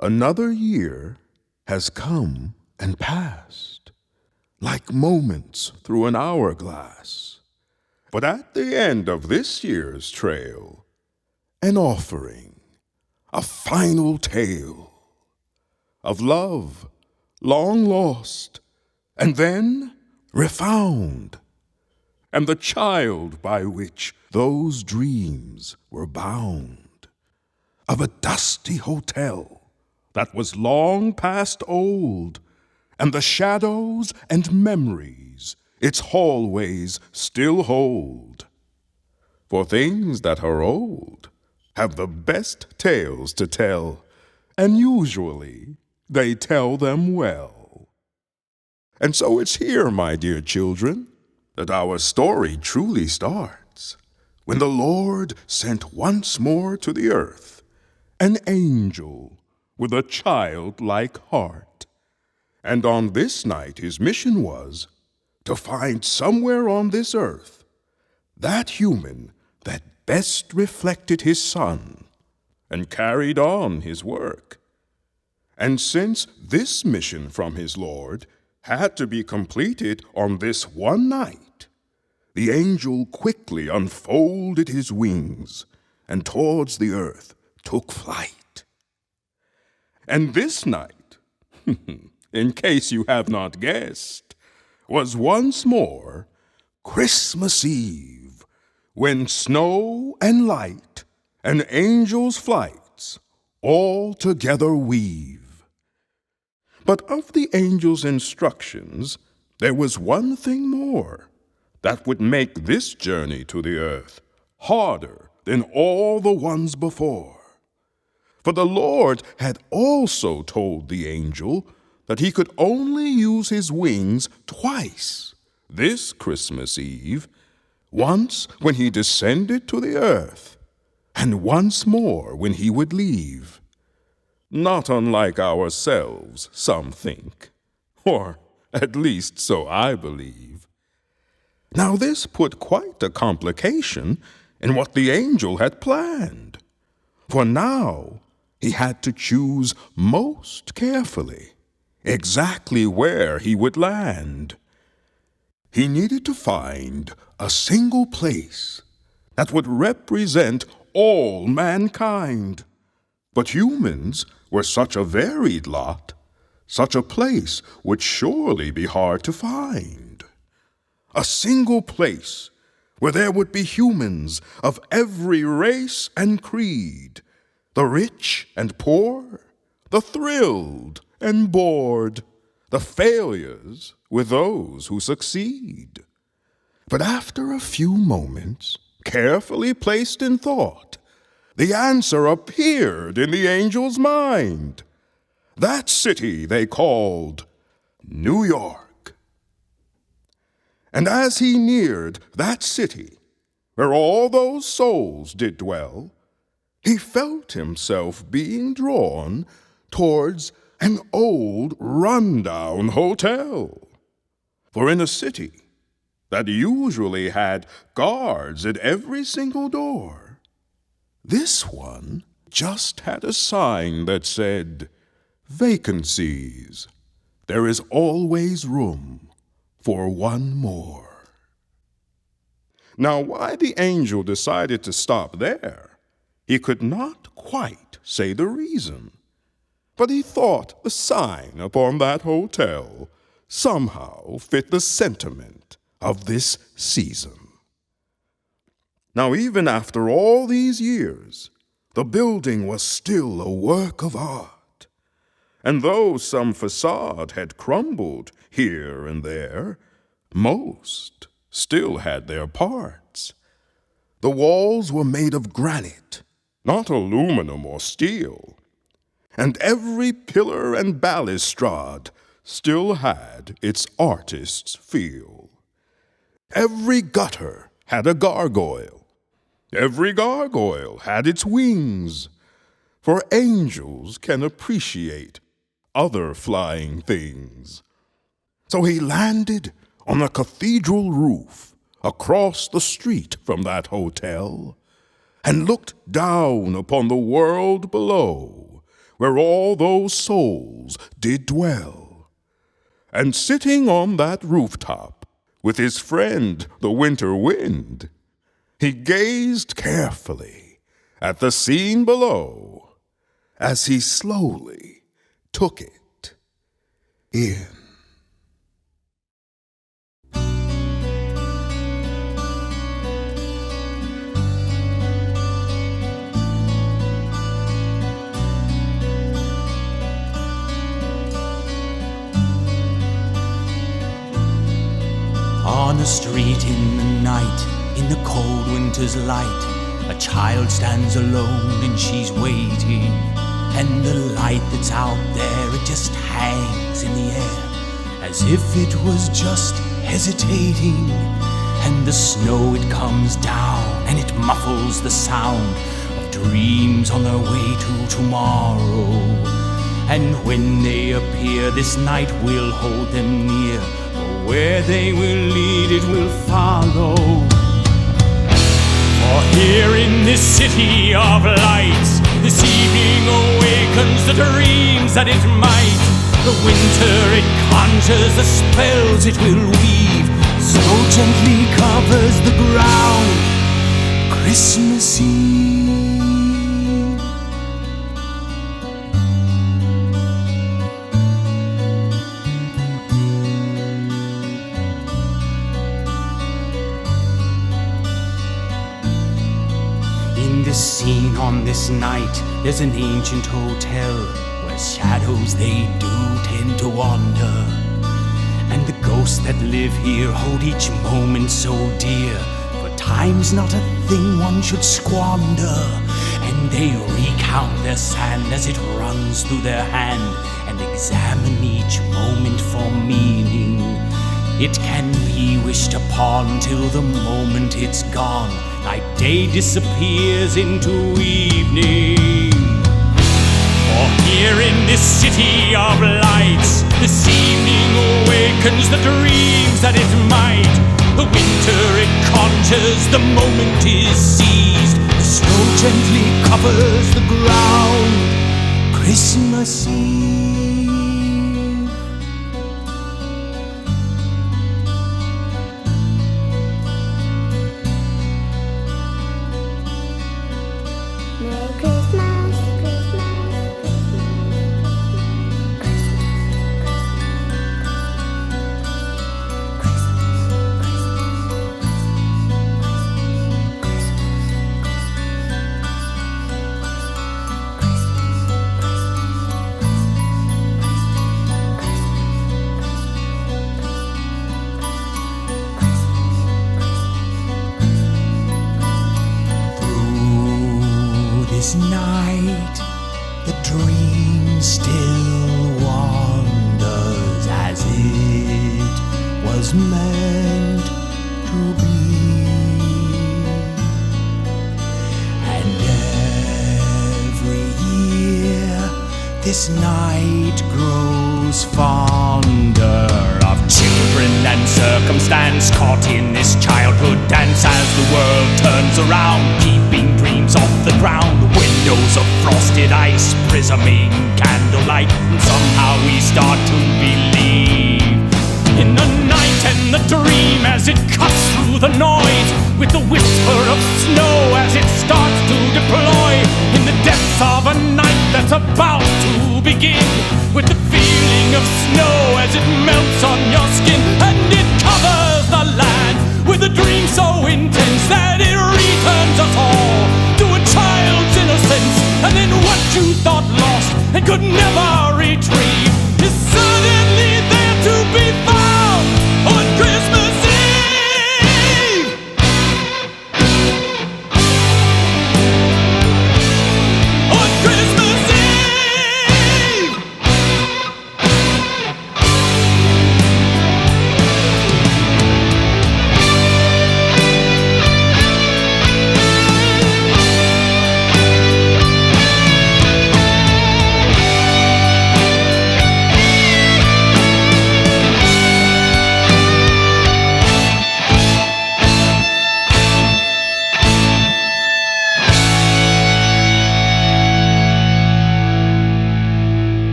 Another year has come and passed, like moments through an hourglass. But at the end of this year's trail, an offering, a final tale of love long lost and then refound, and the child by which those dreams were bound, of a dusty hotel that was long past old, and the shadows and memories its hallways still hold. For things that are old have the best tales to tell, and usually they tell them well. And so it's here, my dear children, that our story truly starts, when the Lord sent once more to the earth an angel with a childlike heart. And on this night his mission was to find somewhere on this earth that human that best reflected his Son and carried on his work. And since this mission from his Lord had to be completed on this one night, the angel quickly unfolded his wings and towards the earth took flight. And this night, in case you have not guessed, was once more Christmas Eve, when snow and light and angels' flights all together weave. But of the angel's instructions, there was one thing more that would make this journey to the earth harder than all the ones before. For the Lord had also told the angel that he could only use his wings twice this Christmas Eve, once when he descended to the earth, and once more when he would leave. Not unlike ourselves, some think, or at least so I believe. Now this put quite a complication in what the angel had planned, for now he had to choose most carefully exactly where he would land. He needed to find a single place that would represent all mankind. But humans were such a varied lot, such a place would surely be hard to find. A single place where there would be humans of every race and creed, the rich and poor, the thrilled and bored, the failures with those who succeed. But after a few moments, carefully placed in thought, the answer appeared in the angel's mind. That city they called New York. And as he neared that city, where all those souls did dwell, he felt himself being drawn towards an old run-down hotel. For in a city that usually had guards at every single door, this one just had a sign that said, "Vacancies. There is always room for one more." Now, why the angel decided to stop there, he could not quite say the reason, but he thought the sign upon that hotel somehow fit the sentiment of this season. Now, even after all these years, the building was still a work of art. And though some facade had crumbled here and there, most still had their parts. The walls were made of granite, not aluminum or steel, and every pillar and balustrade still had its artist's feel. Every gutter had a gargoyle. Every gargoyle had its wings, for angels can appreciate other flying things. So he landed on a cathedral roof across the street from that hotel and looked down upon the world below where all those souls did dwell. And sitting on that rooftop, with his friend the winter wind, he gazed carefully at the scene below as he slowly took it in. On a street in the night, in the cold winter's light, a child stands alone and she's waiting. And the light that's out there, it just hangs in the air, as if it was just hesitating. And the snow, it comes down and it muffles the sound of dreams on their way to tomorrow. And when they appear this night, we'll hold them near. Where they will lead, it will follow. For here in this city of lights, this evening awakens the dreams that it might. The winter, it conjures the spells it will weave, so gently covers the ground. Christmas Eve. Scene on this night, there's an ancient hotel where shadows they do tend to wander, and the ghosts that live here hold each moment so dear, for time's not a thing one should squander. And they recount their sand as it runs through their hand, and examine each moment for meaning. It can be wished upon till the moment it's gone, like day disappears into evening. For here in this city of lights, this evening awakens the dreams that it might. The winter, it conjures, the moment is seized, the snow gently covers the ground. Christmas Eve. This night, the dream still wanders as it was meant to be. And every year, this night grows fonder of children and circumstance caught in this childhood dance as the world turns around, keeping dreams off the ground. Windows of frosted ice, prisming candlelight, and somehow we start to believe in the night and the dream as it cuts through the noise, with the whisper of snow as it starts to deploy in the depths of a night that's about to begin, with the feeling of snow as it melts on your skin, and it covers the land with a dream so intense that it returns us all to a child's innocence. And then what you thought lost and could never retrieve is suddenly there to be found on Christmas Eve. On Christmas Eve.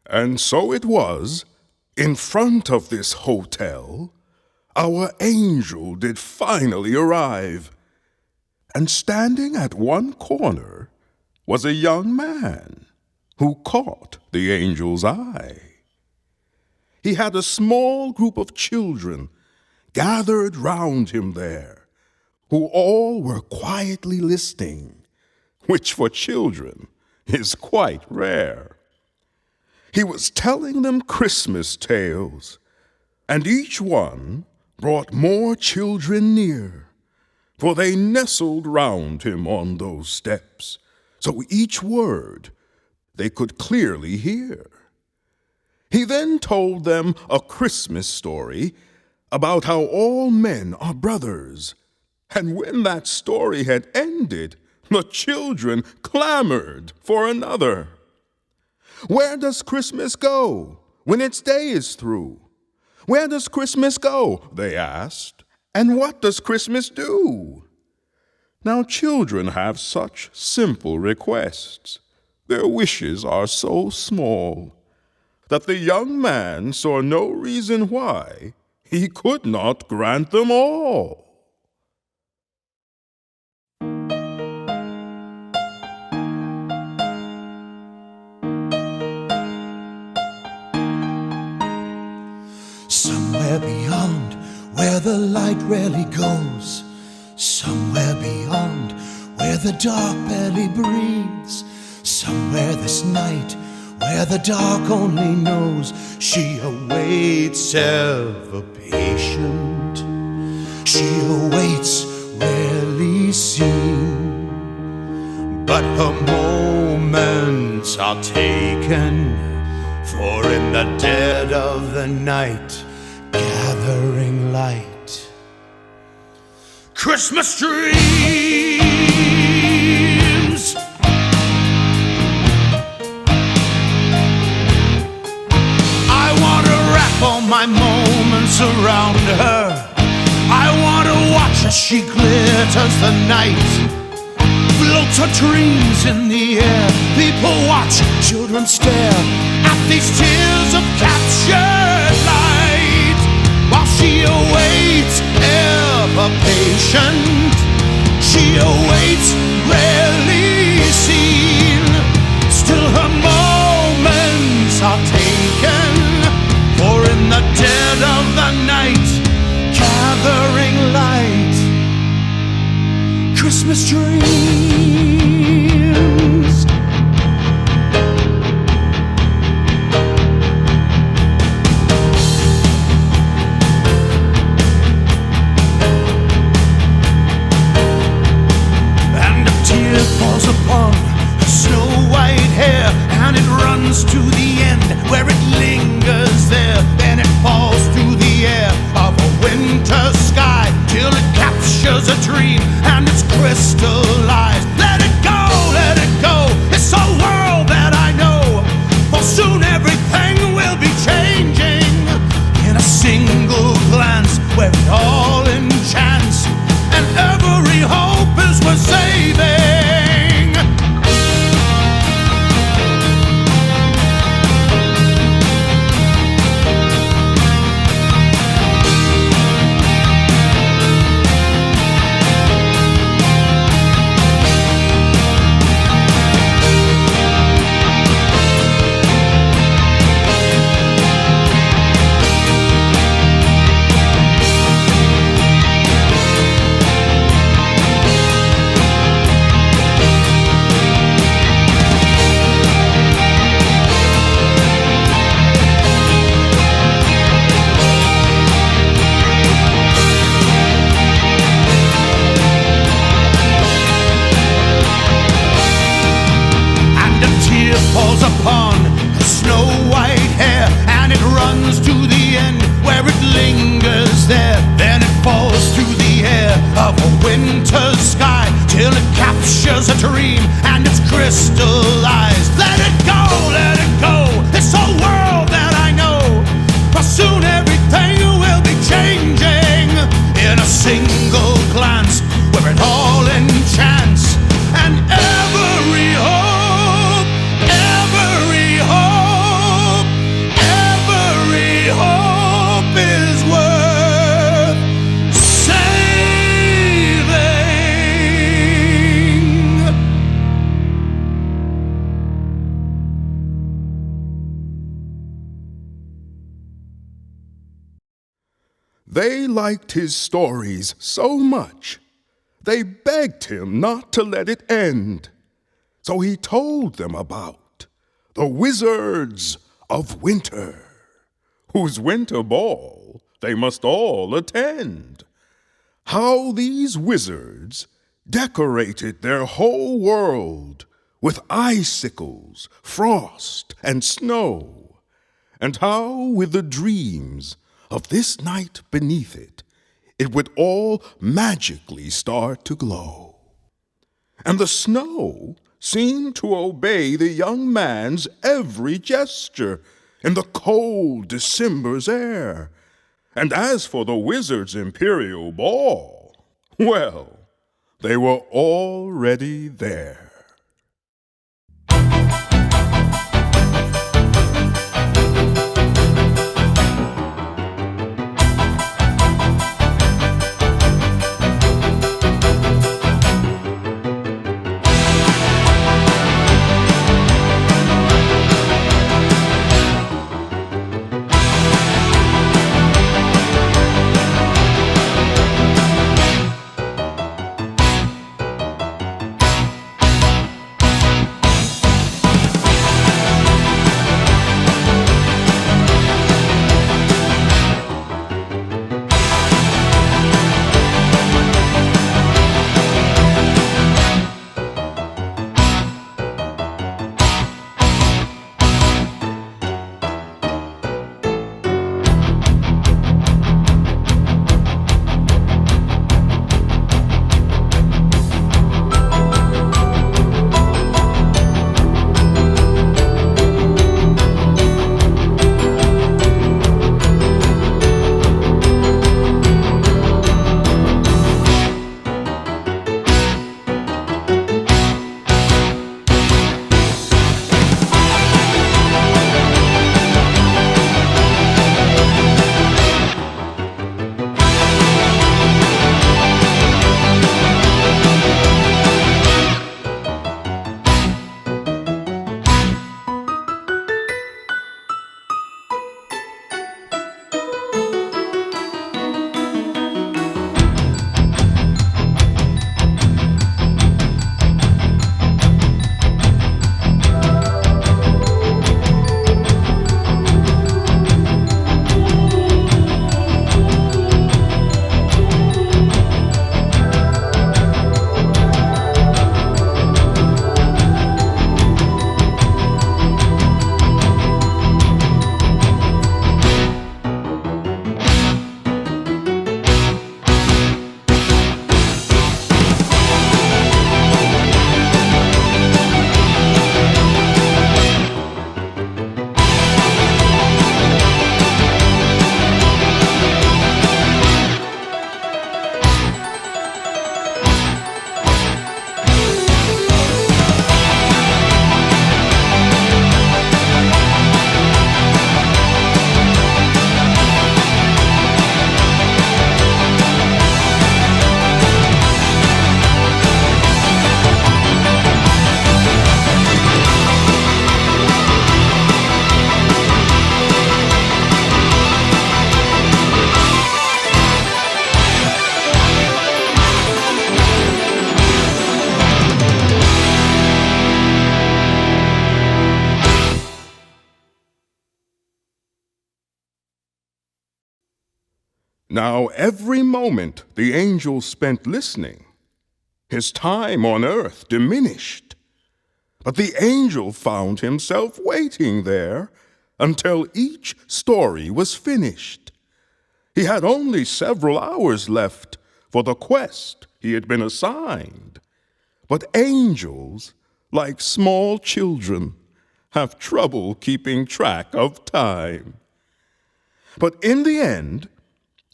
And so it was, in front of this hotel, our angel did finally arrive. And standing at one corner was a young man who caught the angel's eye. He had a small group of children gathered round him there, who all were quietly listening, which for children is quite rare. He was telling them Christmas tales, and each one brought more children near, for they nestled round him on those steps, so each word they could clearly hear. He then told them a Christmas story about how all men are brothers, and when that story had ended, the children clamored for another. Where does Christmas go when its day is through? Where does Christmas go, they asked, and what does Christmas do? Now children have such simple requests. Their wishes are so small that the young man saw no reason why he could not grant them all. Somewhere beyond where the light rarely goes, somewhere beyond where the dark barely breathes, somewhere this night where the dark only knows, she awaits ever patient. She awaits rarely seen, but her moments are taken, for in the dead of the night, gathering light, Christmas dreams. I want to wrap all my moments around her. I want to watch as she glitters the night, floats her dreams in the air. People watch, children stare at these tears of captured light, while she awaits ever patient. She awaits rarely seen, still her moments are taken, for in the dead of the night, gathering light, Christmas dreams. And a tear falls upon her snow-white hair, and it runs to the end where it lingers there. Then it falls through the air of a winter sky till it captures a dream, and it's crystalline. They liked his stories so much, they begged him not to let it end. So he told them about the Wizards of Winter, whose winter ball they must all attend. How these wizards decorated their whole world with icicles, frost, and snow, and how with the dreams of this night beneath it, it would all magically start to glow. And the snow seemed to obey the young man's every gesture in the cold December's air. And as for the wizard's imperial ball, well, they were already there. Now every moment the angel spent listening, his time on earth diminished. But the angel found himself waiting there until each story was finished. He had only several hours left for the quest he had been assigned. But angels, like small children, have trouble keeping track of time. But in the end,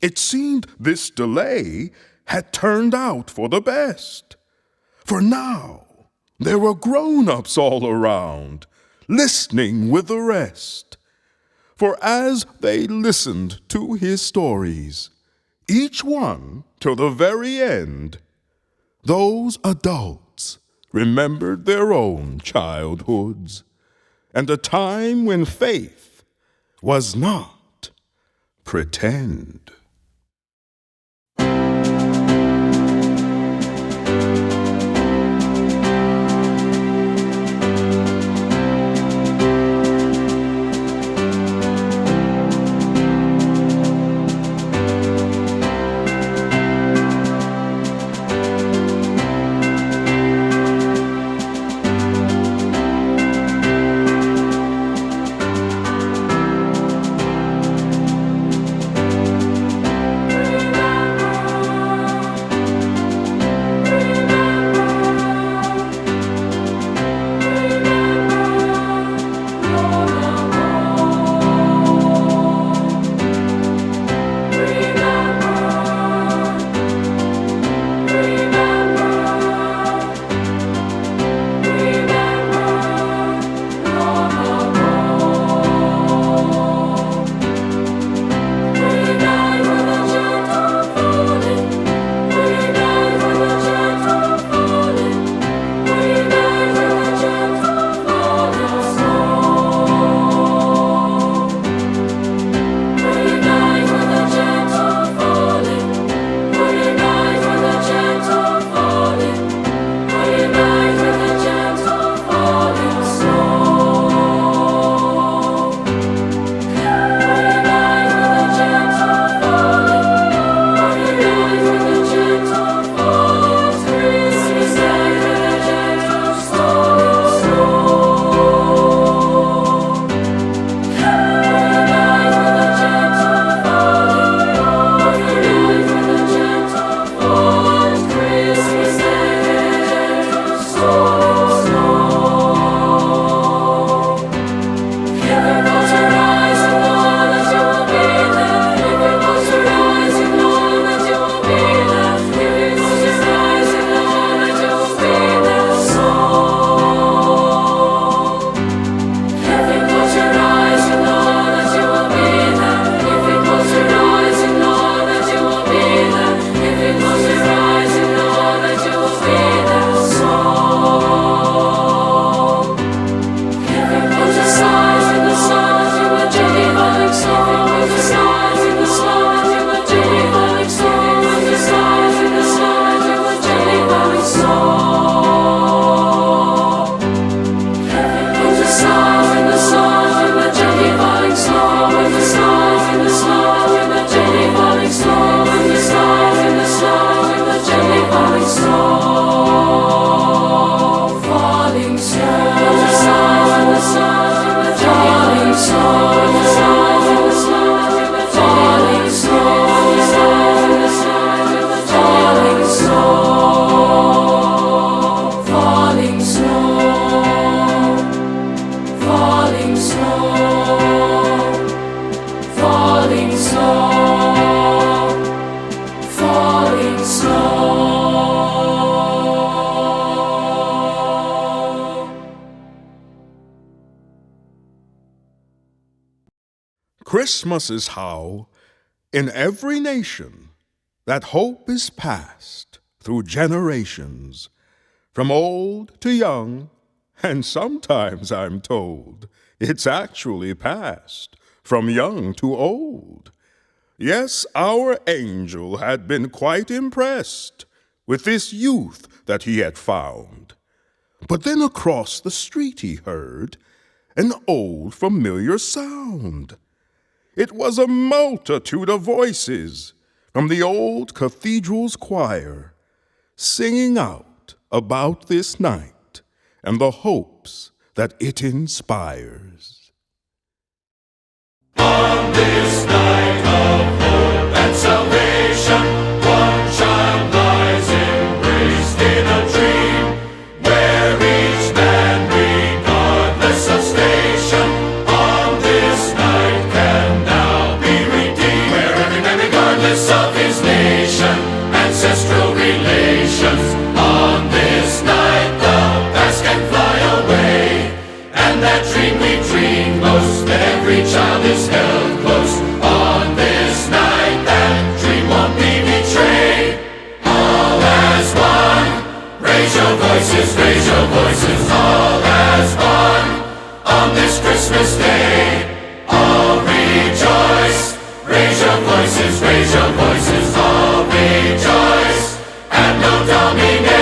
it seemed this delay had turned out for the best. For now, there were grown-ups all around, listening with the rest. For as they listened to his stories, each one to the very end, those adults remembered their own childhoods and a time when faith was not pretend. falling snow. Christmas is how, in every nation, that hope is passed through generations, from old to young, and sometimes I'm told it's actually passed from young to old. Yes, our angel had been quite impressed with this youth that he had found. But then across the street he heard an old familiar sound. It was a multitude of voices from the old cathedral's choir, singing out about this night and the hopes that it inspires. On this night of hope and salvation, one child lies embraced in a dream, where each man, regardless of station, on this night can now be redeemed. Where every man, regardless of his nation, ancestral relations, on this night the past can fly away, and that dream we dream most, that every child is held close. On this night that dream won't be betrayed. All as one, raise your voices, all as one. On this Christmas day, all rejoice. Raise your voices, all rejoice. Anno Domine.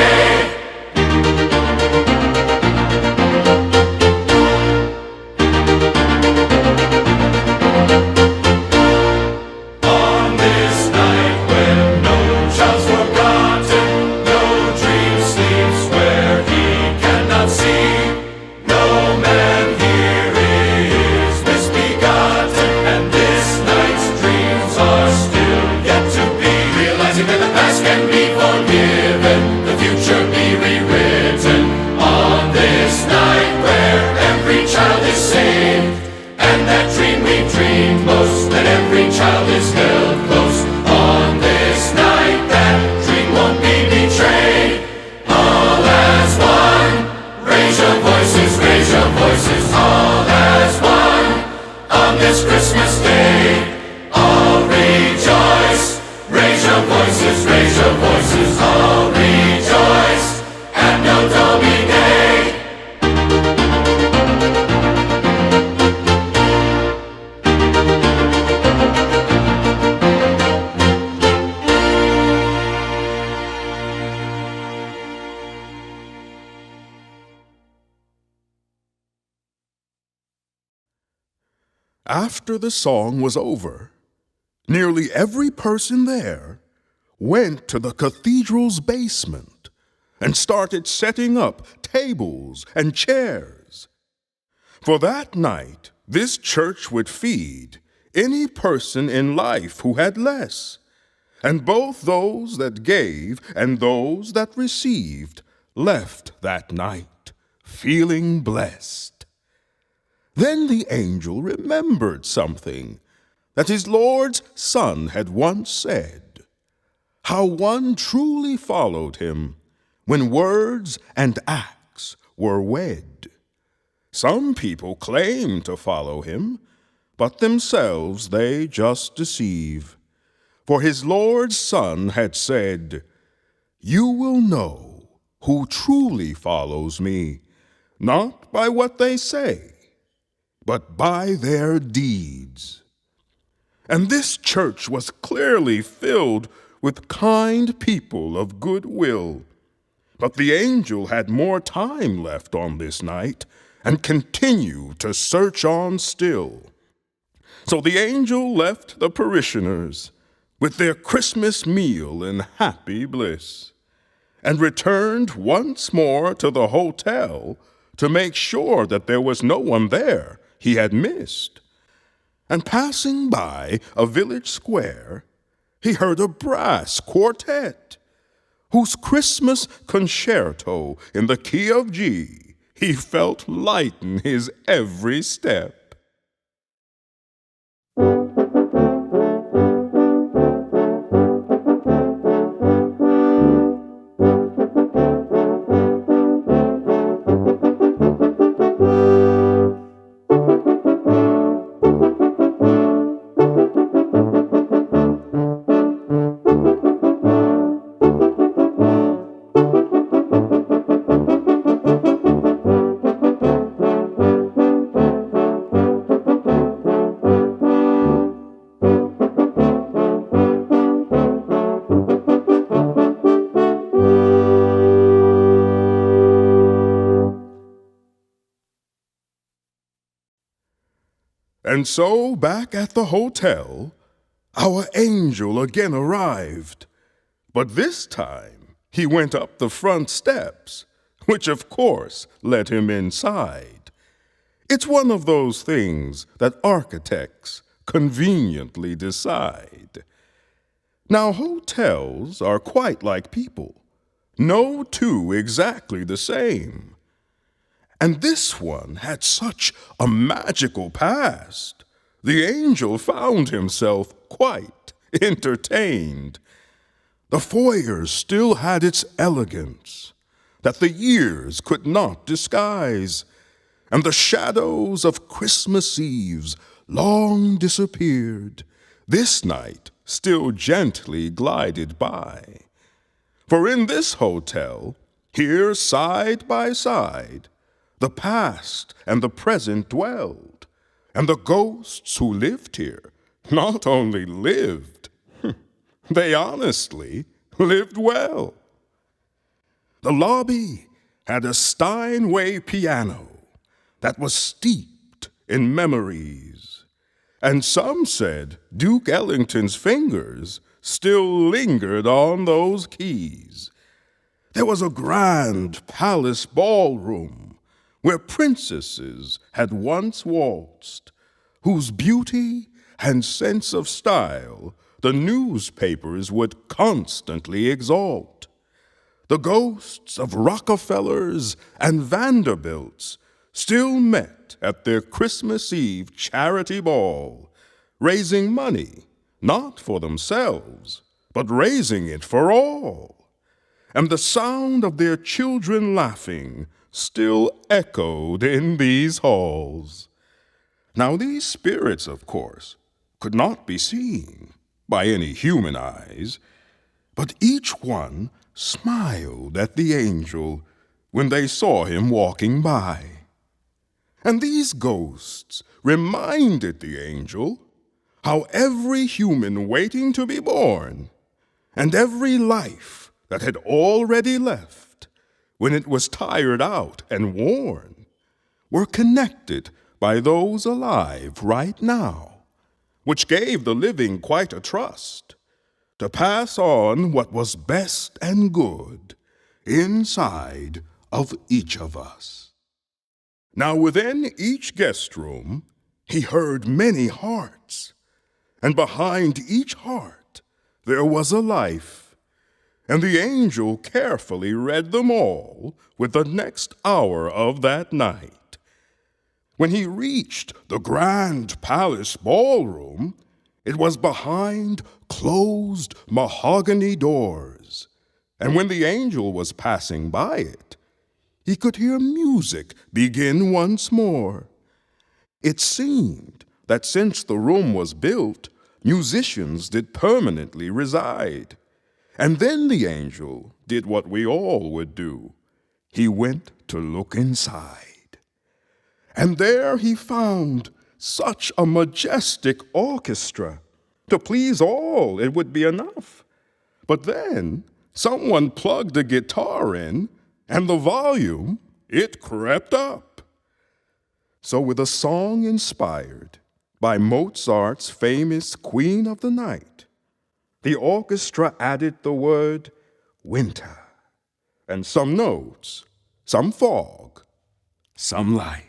On this night when no child's forgotten, no dream sleeps where he cannot see, no man here is misbegotten, and this night's dreams are still yet to be. Realizing that the past can be forgiven, the future be rewritten. On this night where every child is saved, and that dream we dream most, that every child is held close. On this night that dream won't be betrayed. All as one, raise your voices, all as one. On this Christmas day, all rejoice. Raise your voices, all rejoice. Anno Domine. After the song was over, nearly every person there went to the cathedral's basement and started setting up tables and chairs. For that night, this church would feed any person in life who had less, and both those that gave and those that received left that night feeling blessed. Then the angel remembered something that his Lord's Son had once said, how one truly followed him when words and acts were wed. Some people claim to follow him, but themselves they just deceive. For his Lord's Son had said, you will know who truly follows me, not by what they say, but by their deeds. And this church was clearly filled with kind people of good will. But the angel had more time left on this night and continued to search on still. So the angel left the parishioners with their Christmas meal in happy bliss and returned once more to the hotel to make sure that there was no one there he had missed. And passing by a village square, he heard a brass quartet, whose Christmas concerto in the key of G he felt lighten his every step. And so back at the hotel, our angel again arrived. But this time he went up the front steps, which of course let him inside. It's one of those things that architects conveniently decide. Now, hotels are quite like people, no two exactly the same. And this one had such a magical past, the angel found himself quite entertained. The foyer still had its elegance that the years could not disguise, and the shadows of Christmas Eves long disappeared, this night still gently glided by. For in this hotel, here side by side, the past and the present dwelled, and the ghosts who lived here not only lived, they honestly lived well. The lobby had a Steinway piano that was steeped in memories, and some said Duke Ellington's fingers still lingered on those keys. There was a grand palace ballroom where princesses had once waltzed, whose beauty and sense of style the newspapers would constantly exalt. The ghosts of Rockefellers and Vanderbilts still met at their Christmas Eve charity ball, raising money, not for themselves, but raising it for all. And the sound of their children laughing still echoed in these halls. Now these spirits, of course, could not be seen by any human eyes, but each one smiled at the angel when they saw him walking by. And these ghosts reminded the angel how every human waiting to be born, and every life that had already left when it was tired out and worn, were connected by those alive right now, which gave the living quite a trust to pass on what was best and good inside of each of us. Now within each guest room he heard many hearts, and behind each heart there was a life, and the angel carefully read them all with the next hour of that night. When he reached the grand palace ballroom, it was behind closed mahogany doors, and when the angel was passing by it, he could hear music begin once more. It seemed that since the room was built, musicians did permanently reside. And then the angel did what we all would do. He went to look inside. And there he found such a majestic orchestra. To please all, it would be enough. But then someone plugged a guitar in, and the volume, it crept up. So with a song inspired by Mozart's famous Queen of the Night, the orchestra added the word winter, and some notes, some fog, some light.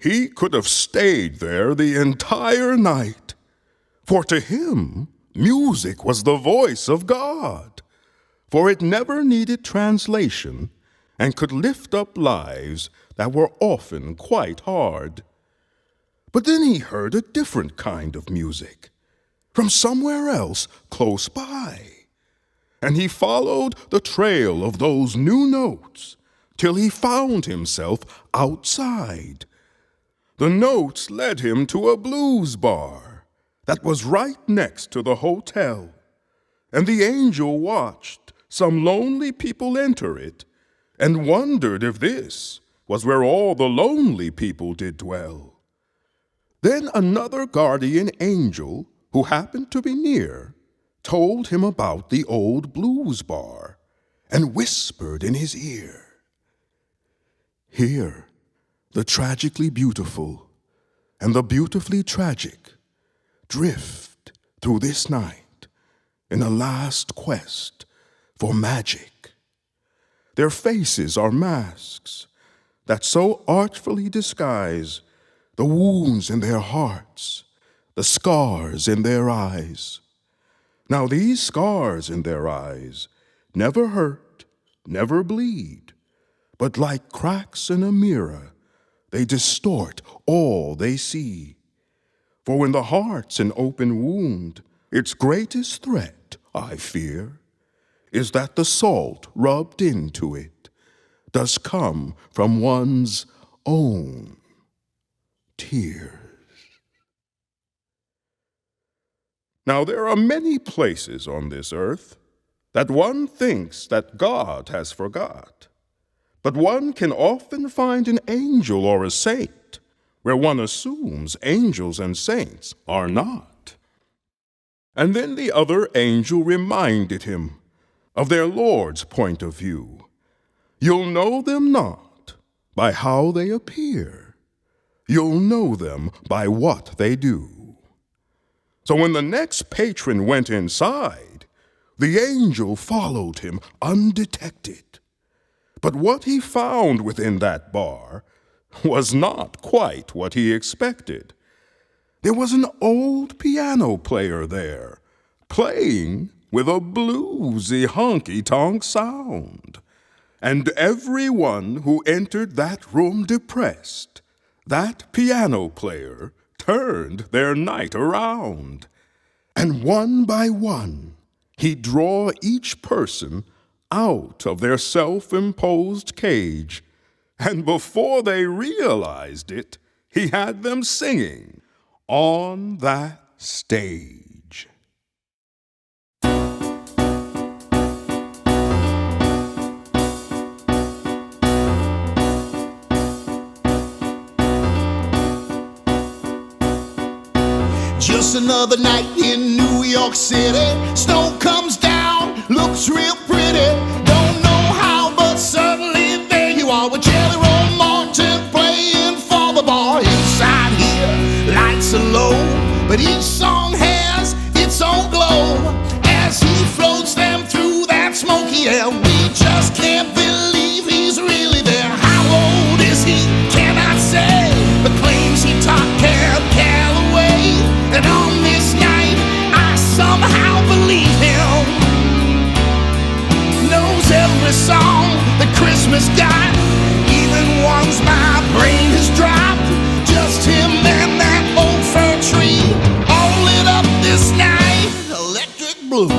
he could have stayed there the entire night, for to him, music was the voice of God, for it never needed translation and could lift up lives that were often quite hard. But then he heard a different kind of music from somewhere else close by, and he followed the trail of those new notes till he found himself outside. The notes led him to a blues bar that was right next to the hotel, and the angel watched some lonely people enter it and wondered if this was where all the lonely people did dwell. Then another guardian angel, who happened to be near, told him about the old blues bar and whispered in his ear, "Here, the tragically beautiful and the beautifully tragic drift through this night in a last quest for magic. Their faces are masks that so artfully disguise the wounds in their hearts, the scars in their eyes. Now these scars in their eyes never hurt, never bleed, but like cracks in a mirror, they distort all they see. For when the heart's an open wound, its greatest threat, I fear, is that the salt rubbed into it does come from one's own tears." Now there are many places on this earth that one thinks that God has forgot, but one can often find an angel or a saint where one assumes angels and saints are not. And then the other angel reminded him of their Lord's point of view. You'll know them not by how they appear. You'll know them by what they do. So when the next patron went inside, the angel followed him undetected. But what he found within that bar was not quite what he expected. There was an old piano player there, playing with a bluesy honky-tonk sound. And everyone who entered that room depressed, that piano player turned their night around. And one by one, he'd draw each person out of their self-imposed cage. And before they realized it, he had them singing on that stage. Just another night in New York City. Snow comes down, looks real pretty. Don't know how, but suddenly there you are with Jelly Roll Morton playing for the bar. Inside here, lights are low, but each song has its own glow. As he floats them through that smoky air, we just can't believe he's really there. How old is he? Cannot say, but claims he taught Callaway. And on this night, I somehow believe him. Knows every song that Christmas got, even ones my brain has dropped. Just him and that old fir tree, all lit up this night, electric blue.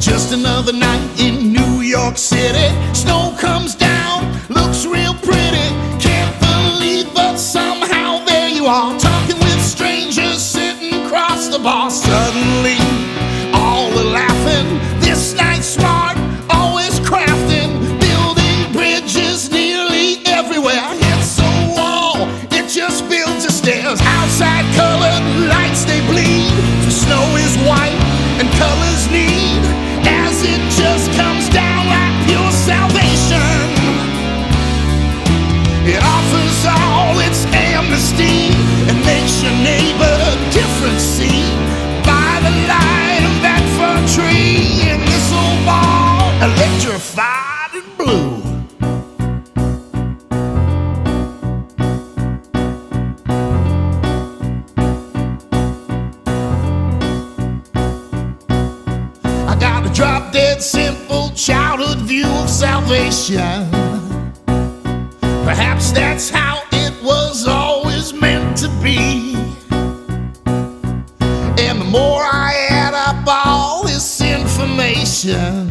Just another night in New York City. Snow comes down, looks real pretty. Can't believe, but somehow there you are, talking with strangers sitting across the bar. Suddenly, all are laughing. This night's smart, always crafting, building bridges nearly everywhere. Hits a wall, it just builds the stairs. Outside colored lights, they bleed. The snow is white and colors need, as it just comes down like pure salvation. It offers all its amnesty and makes your neighbor different see. blue. I got a drop dead simple childhood view of salvation. Perhaps that's how it was always meant to be. And the more I add up all this information,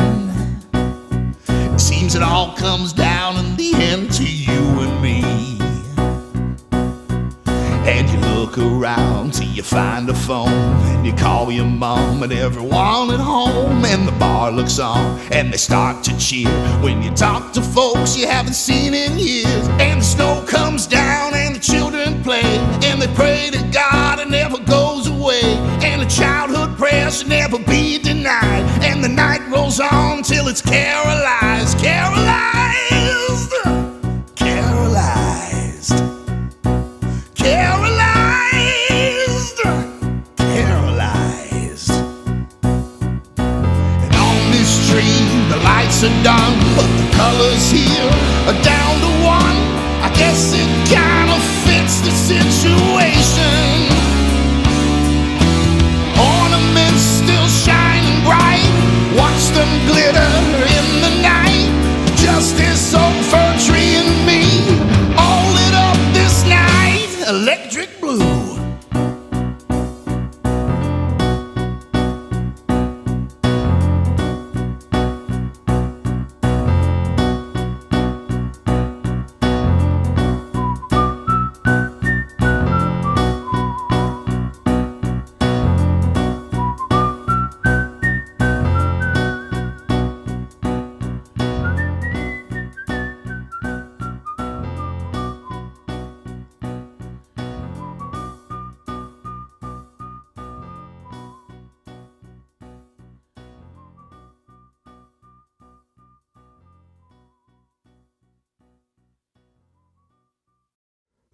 it seems it all comes down in the end to you and me. And you look around till you find a phone, and you call your mom and everyone at home, and the bar looks on and they start to cheer when you talk to folks you haven't seen in years. And the snow comes down and the children play, and they pray to God it never goes away, and the childhood prayer should never be denied, and the night rolls on till it's carolized, carolized, carolized, carolized, carolized. And on this tree the lights are done, but the colors here are down to one. I guess it kind of fits the situation. Ornaments still shining bright, watch them glitter in the night. Just this old fir tree and me, all lit up this night, electric blue.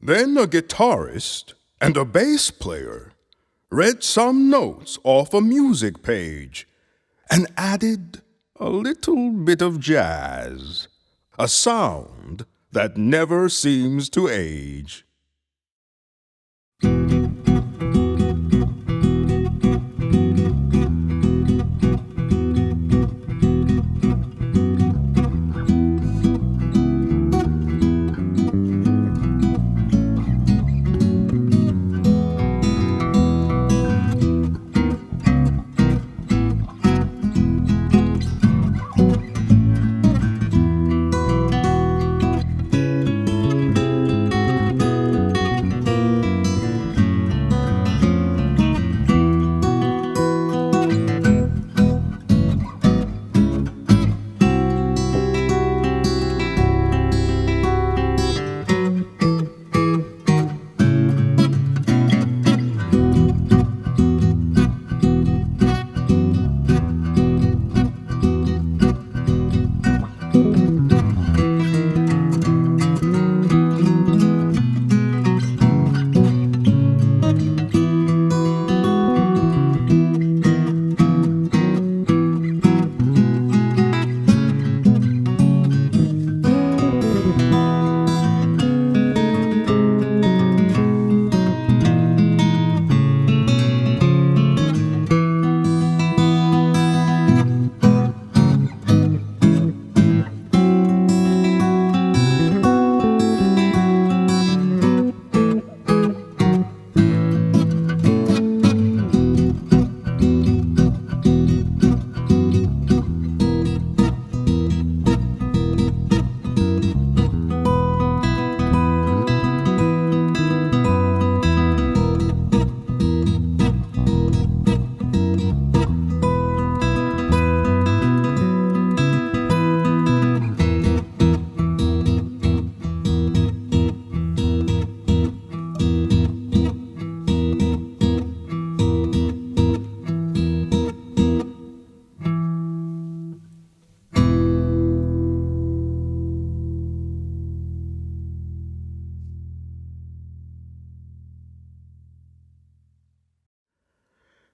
Then a guitarist and a bass player read some notes off a music page and added a little bit of jazz, a sound that never seems to age.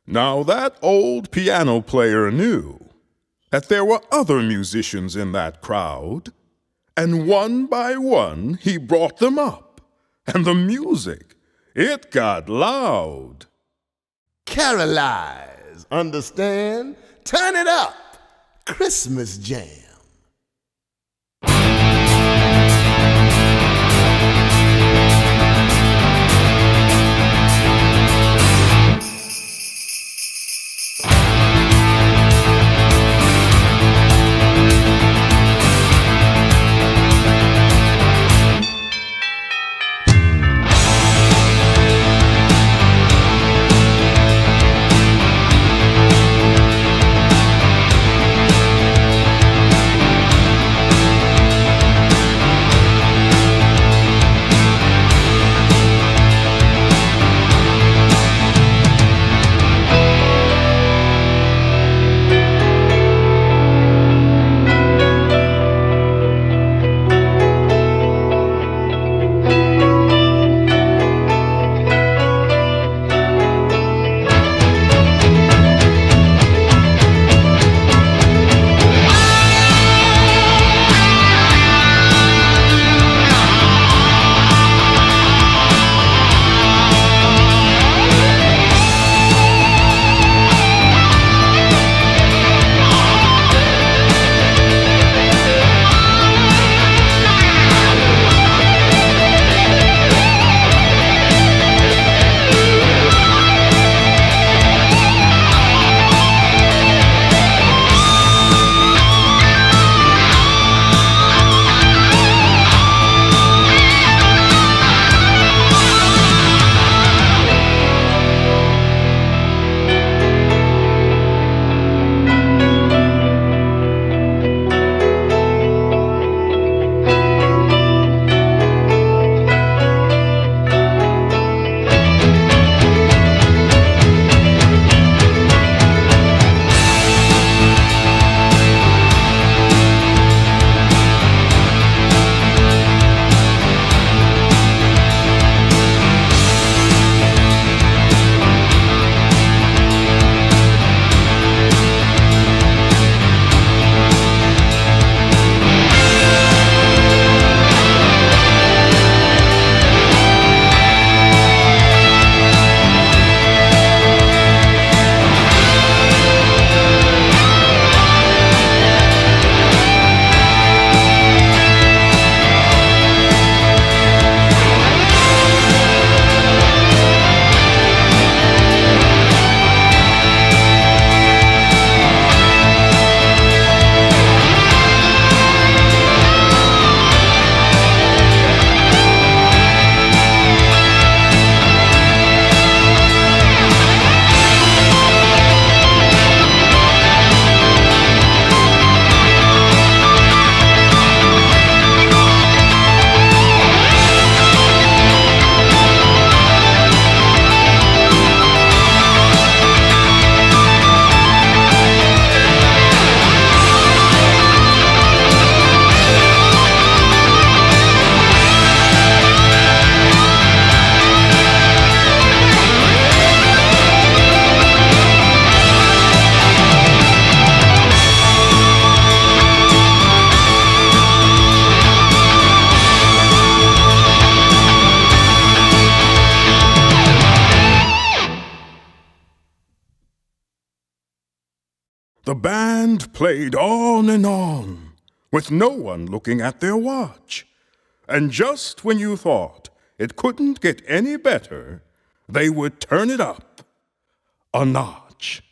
Now that old piano player knew that there were other musicians in that crowd And one by one he brought them up, and the music, it got loud. Carousels, understand? Turn it up. Christmas jam. The band played on and on, with no one looking at their watch. And just when you thought it couldn't get any better, they would turn it up a notch.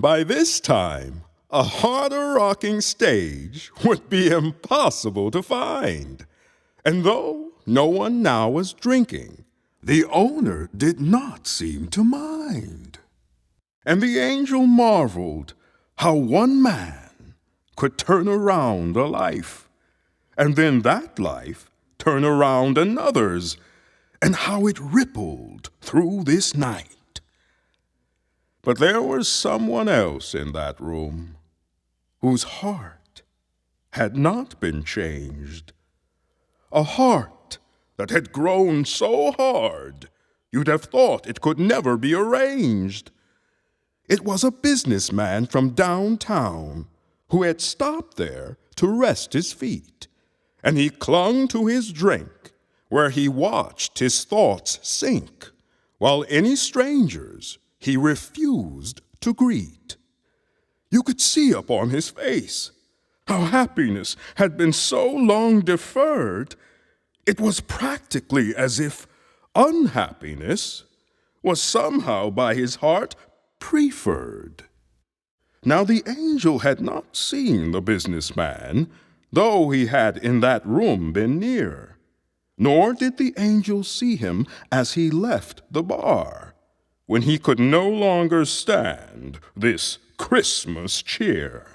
By this time, a harder rocking stage would be impossible to find. And though no one now was drinking, the owner did not seem to mind. And the angel marveled how one man could turn around a life, and then that life turn around another's, and how it rippled through this night. But there was someone else in that room whose heart had not been changed. A heart that had grown so hard you'd have thought it could never be arranged. It was a businessman from downtown who had stopped there to rest his feet, and he clung to his drink where he watched his thoughts sink, while any strangers he refused to greet. You could see upon his face how happiness had been so long deferred, it was practically as if unhappiness was somehow by his heart preferred. Now the angel had not seen the businessman, though he had in that room been near, nor did the angel see him as he left the bar, when he could no longer stand this Christmas cheer.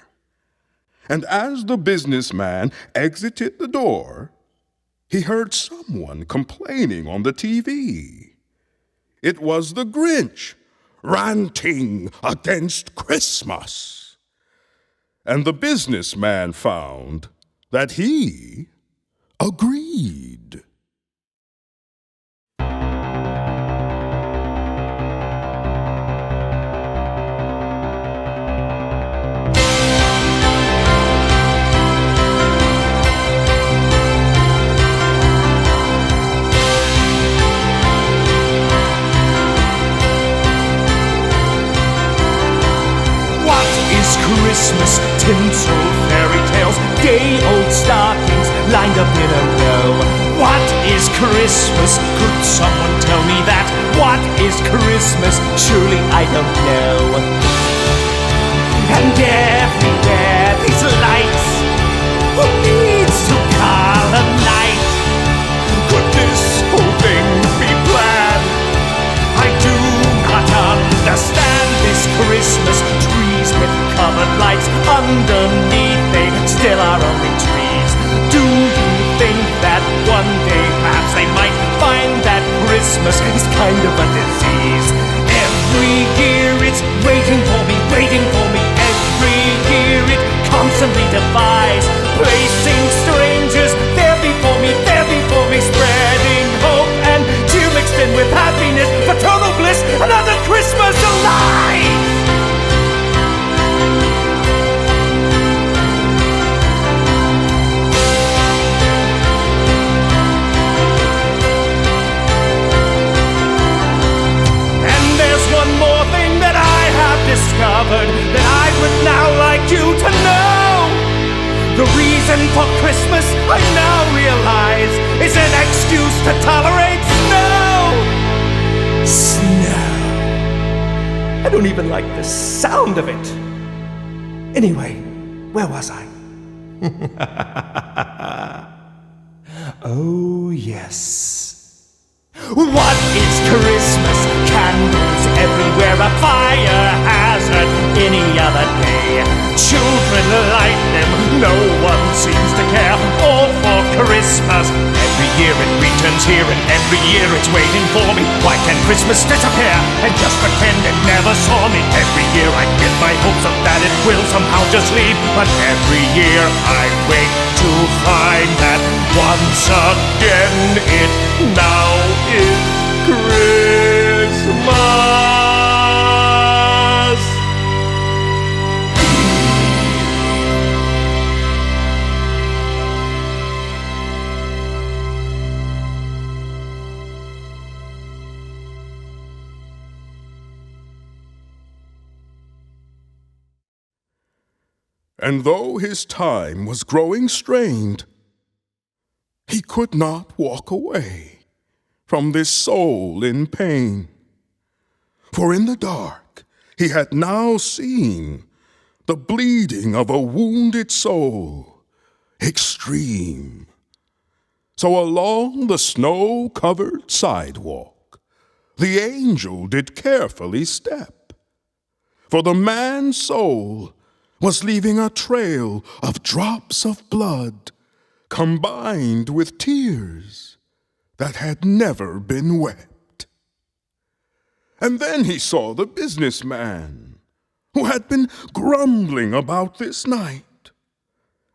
And as the businessman exited the door, he heard someone complaining on the TV. It was the Grinch ranting against Christmas. And the businessman found that he agreed. Christmas, tinsel, fairy tales, day-old stockings lined up in a row. What is Christmas? Could someone tell me that? What is Christmas? Surely I don't know. And everywhere these lights, who needs to call a night? Could this whole thing be planned? I do not understand this Christmas. Trees with covered lights underneath, they still are only trees. Do you think that one day perhaps they might find that Christmas is kind of a disease? Every year it's waiting for me, waiting for me. Every year it constantly defies, placing strangers there before me, spreading hope and cheer mixed in with happiness, paternal bliss, another Christmas alive! Discovered that I would now like you to know. The reason for Christmas, I now realize, is an excuse to tolerate snow. Snow. I don't even like the sound of it. Anyway, where was I? Oh, yes. What is Christmas? Candles everywhere, a fire hazard any other day. Children light them, no one seems to care. All for Christmas. Every year it returns here and every year it's waiting for me. Why can Christmas disappear and just pretend it never saw me? Every year I get my hopes up that it will somehow just leave, but every year I wait to find that once again it now is Christmas. And though his time was growing strained, he could not walk away from this soul in pain. For in the dark, he had now seen the bleeding of a wounded soul, extreme. So along the snow-covered sidewalk, the angel did carefully step, for the man's soul was leaving a trail of drops of blood combined with tears that had never been wept. And then he saw the businessman who had been grumbling about this night,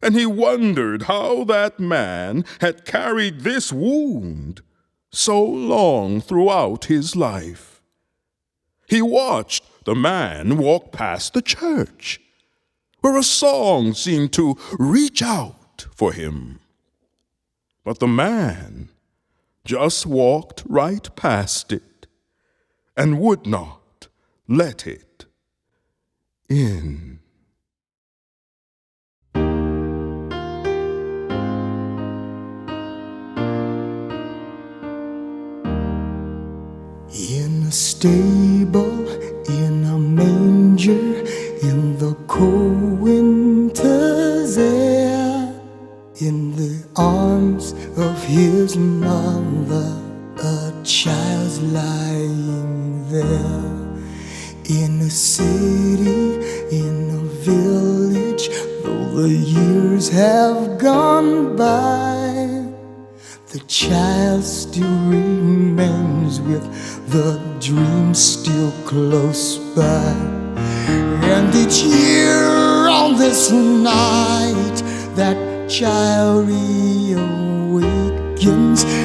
and he wondered how that man had carried this wound so long throughout his life. He watched the man walk past the church, where a song seemed to reach out for him. But the man just walked right past it and would not let it in. In a stable, in a manger, in the cold winter's air, in the arms of his mother, a child's lying there. In a city, in a village, though the years have gone by, the child still remains with the dream still close by. And each year on this night, that child reawakens.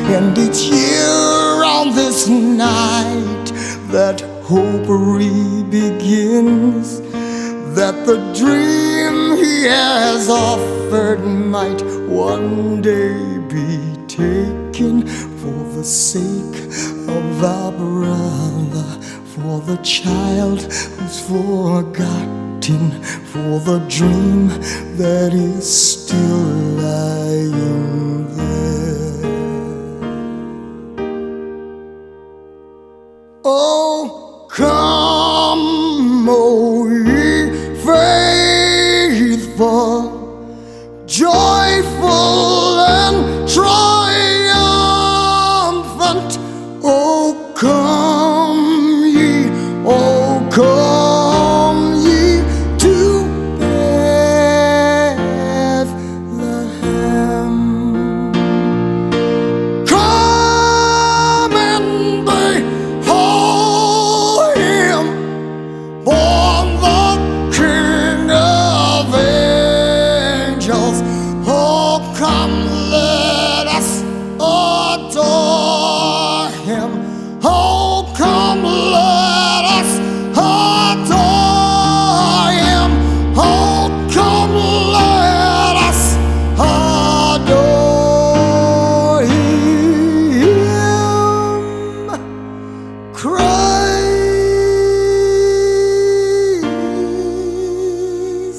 And each year on this night, that hope re-begins, that the dream he has offered might one day be taken for the sake of our brother, for the child who's forgotten, for the dream that is still lying there. Oh, come, O ye faithful, joyful and triumphant. Oh, come ye, oh, come ye to Bethlehem. Come and behold him, born the King of angels. Oh, come, let us adore him. Oh, come, let us adore him. Oh, come, let us adore him.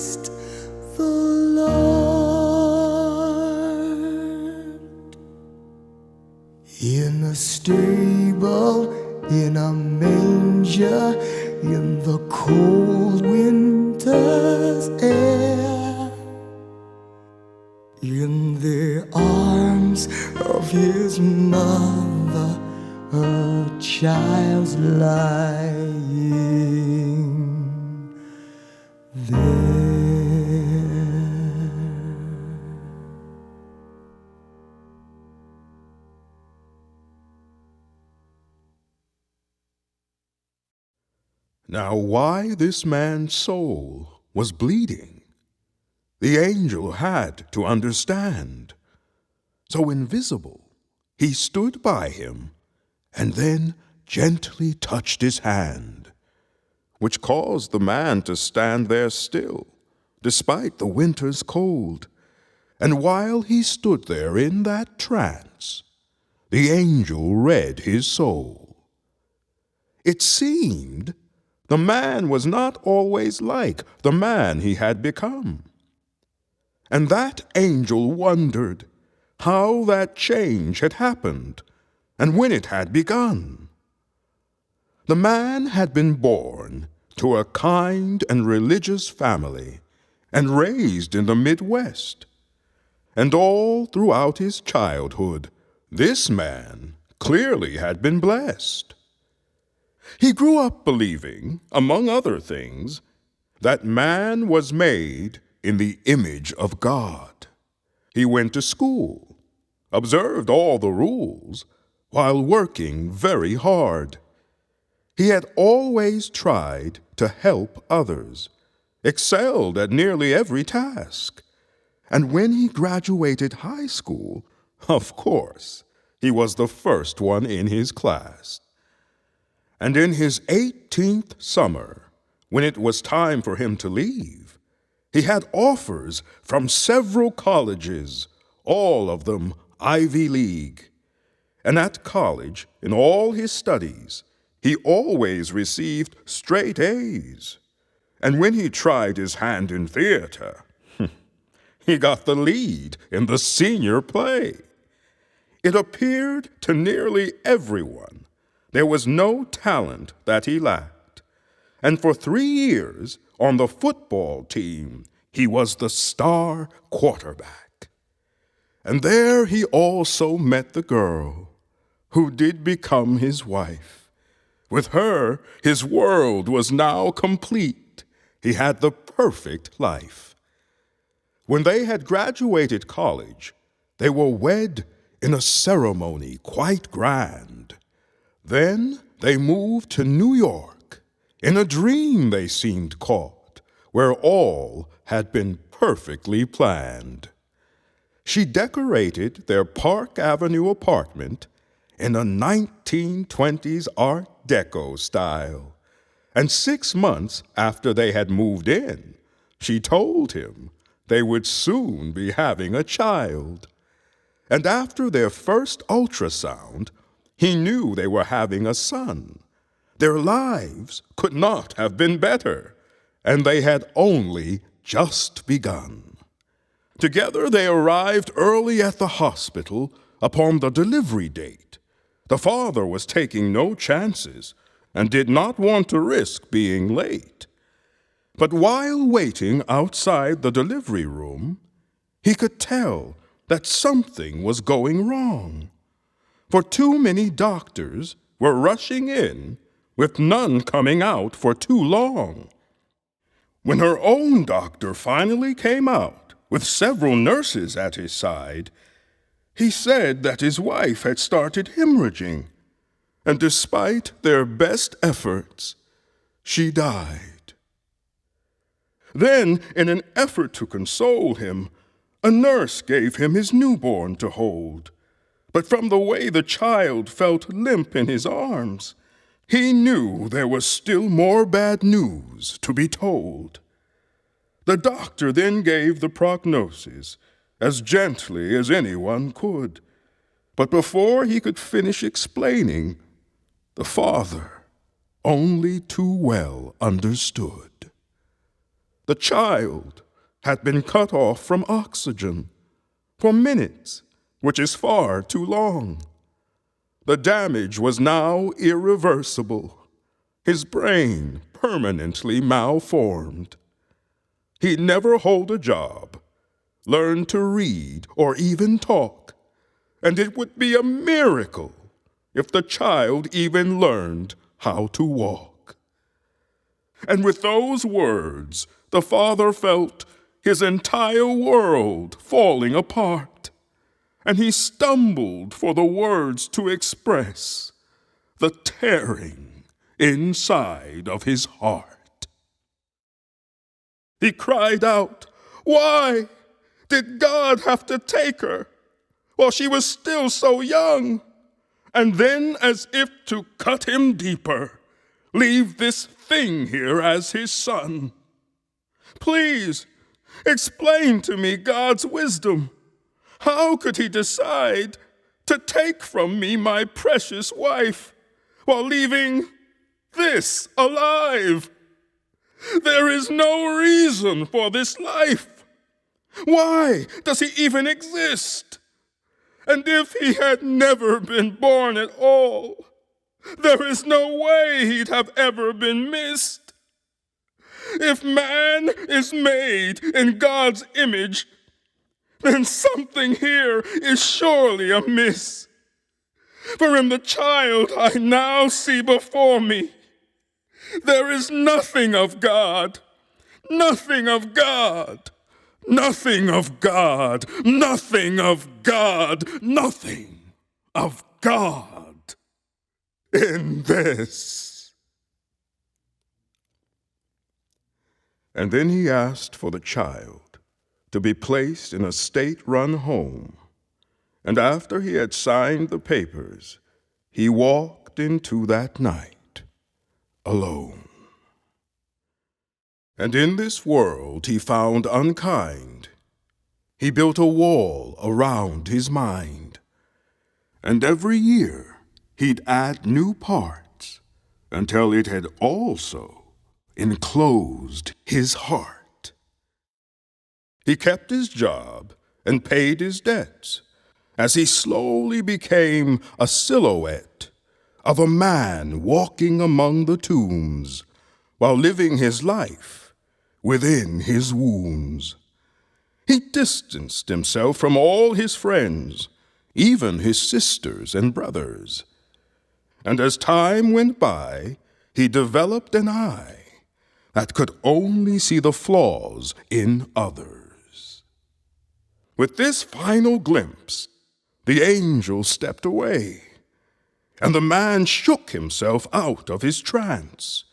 Christ the Lord. In a stable, in a manger, in the cold winter's air, in the arms of his mother, a child's lying there. Now why this man's soul was bleeding, the angel had to understand. So invisible, he stood by him and then gently touched his hand, which caused the man to stand there still, despite the winter's cold. And while he stood there in that trance, the angel read his soul. It seemed the man was not always like the man he had become. And that angel wondered how that change had happened and when it had begun. The man had been born to a kind and religious family and raised in the Midwest. And all throughout his childhood, this man clearly had been blessed. He grew up believing, among other things, that man was made in the image of God. He went to school, observed all the rules, while working very hard. He had always tried to help others, excelled at nearly every task, and when he graduated high school, of course, he was the first one in his class. And in his 18th summer, when it was time for him to leave, he had offers from several colleges, all of them Ivy League. And at college, in all his studies, he always received straight A's. And when he tried his hand in theater, he got the lead in the senior play. It appeared to nearly everyone there was no talent that he lacked. And for 3 years on the football team, he was the star quarterback. And there he also met the girl who did become his wife. With her, his world was now complete. He had the perfect life. When they had graduated college, they were wed in a ceremony quite grand. Then they moved to New York. In a dream they seemed caught, where all had been perfectly planned. She decorated their Park Avenue apartment in a 1920s Art Deco style. And 6 months after they had moved in, she told him they would soon be having a child. And after their first ultrasound, he knew they were having a son. Their lives could not have been better, and they had only just begun. Together they arrived early at the hospital upon the delivery date. The father was taking no chances and did not want to risk being late. But while waiting outside the delivery room, he could tell that something was going wrong. For too many doctors were rushing in, with none coming out for too long. When her own doctor finally came out, with several nurses at his side, he said that his wife had started hemorrhaging, and despite their best efforts, she died. Then, in an effort to console him, a nurse gave him his newborn to hold. But from the way the child felt limp in his arms, he knew there was still more bad news to be told. The doctor then gave the prognosis as gently as anyone could. But before he could finish explaining, the father only too well understood. The child had been cut off from oxygen for minutes, which is far too long. The damage was now irreversible, his brain permanently malformed. He'd never hold a job, learn to read or even talk, and it would be a miracle if the child even learned how to walk. And with those words, the father felt his entire world falling apart, and he stumbled for the words to express the tearing inside of his heart. He cried out, "Why did God have to take her while she was still so young? And then, as if to cut him deeper, leave this thing here as his son? Please, explain to me God's wisdom. How could he decide to take from me my precious wife while leaving this alive? There is no reason for this life. Why does he even exist? And if he had never been born at all, there is no way he'd have ever been missed. If man is made in God's image, then something here is surely amiss. For in the child I now see before me, there is nothing of God, nothing of God, nothing of God, nothing of God, nothing of God in this. And then he asked for the child to be placed in a state-run home, and after he had signed the papers, he walked into that night alone. And in this world he found unkind. He built a wall around his mind, and every year he'd add new parts until it had also enclosed his heart. He kept his job and paid his debts as he slowly became a silhouette of a man walking among the tombs while living his life within his wounds. He distanced himself from all his friends, even his sisters and brothers. And as time went by, he developed an eye that could only see the flaws in others. With this final glimpse, the angel stepped away, and the man shook himself out of his trance,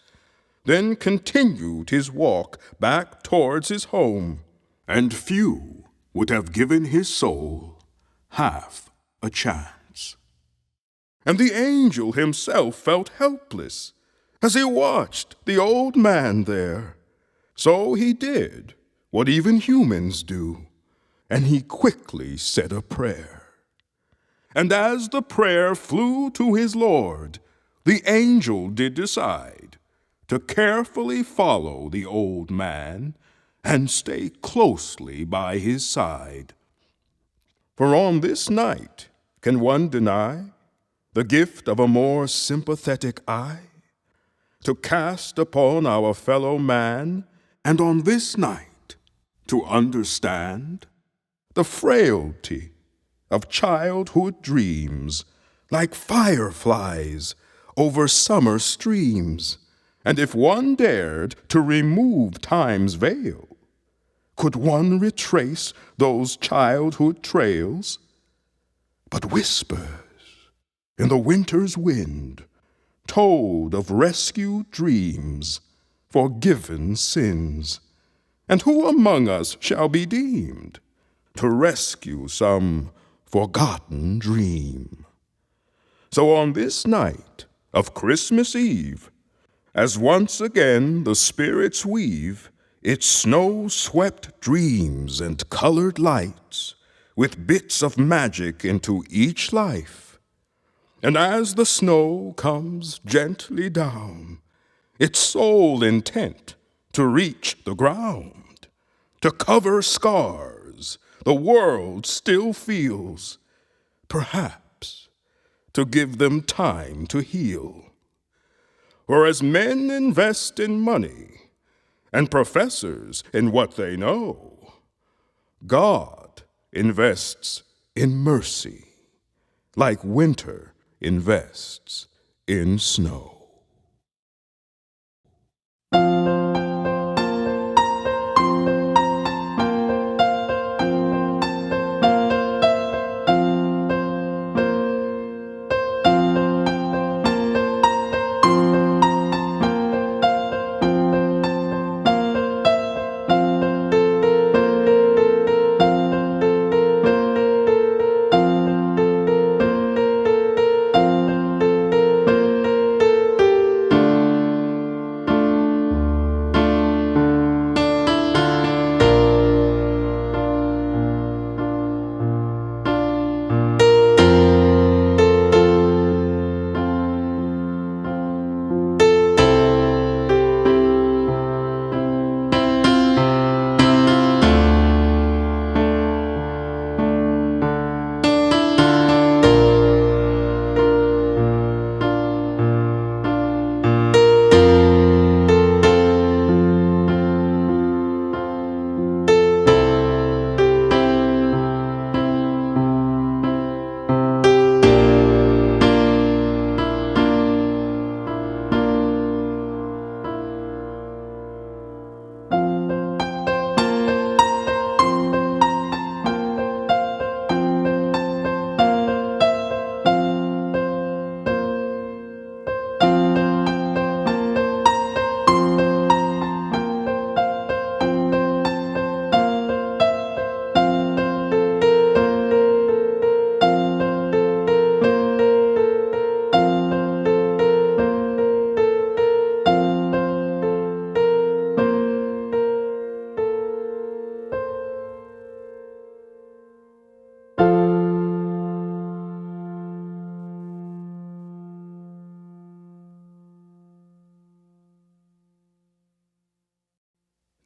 then continued his walk back towards his home, and few would have given his soul half a chance. And the angel himself felt helpless as he watched the old man there. So he did what even humans do, and he quickly said a prayer. And as the prayer flew to his Lord, the angel did decide to carefully follow the old man and stay closely by his side. For on this night, can one deny the gift of a more sympathetic eye to cast upon our fellow man, and on this night to understand the frailty of childhood dreams like fireflies over summer streams? And if one dared to remove time's veil, could one retrace those childhood trails? But whispers in the winter's wind told of rescued dreams, forgiven sins. And who among us shall be deemed to rescue some forgotten dream? So on this night of Christmas Eve, as once again the spirits weave its snow-swept dreams and colored lights with bits of magic into each life, and as the snow comes gently down, its sole intent to reach the ground, to cover scars the world still feels, perhaps to give them time to heal. For as men invest in money, and professors in what they know, God invests in mercy, like winter invests in snow.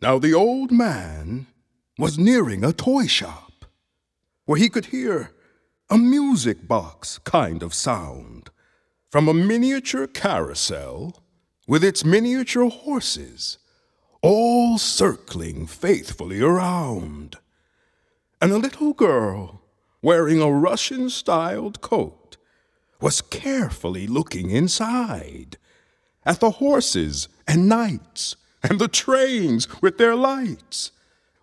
Now the old man was nearing a toy shop where he could hear a music box kind of sound from a miniature carousel with its miniature horses all circling faithfully around, and a little girl wearing a Russian-styled coat was carefully looking inside at the horses and knights and the trains with their lights,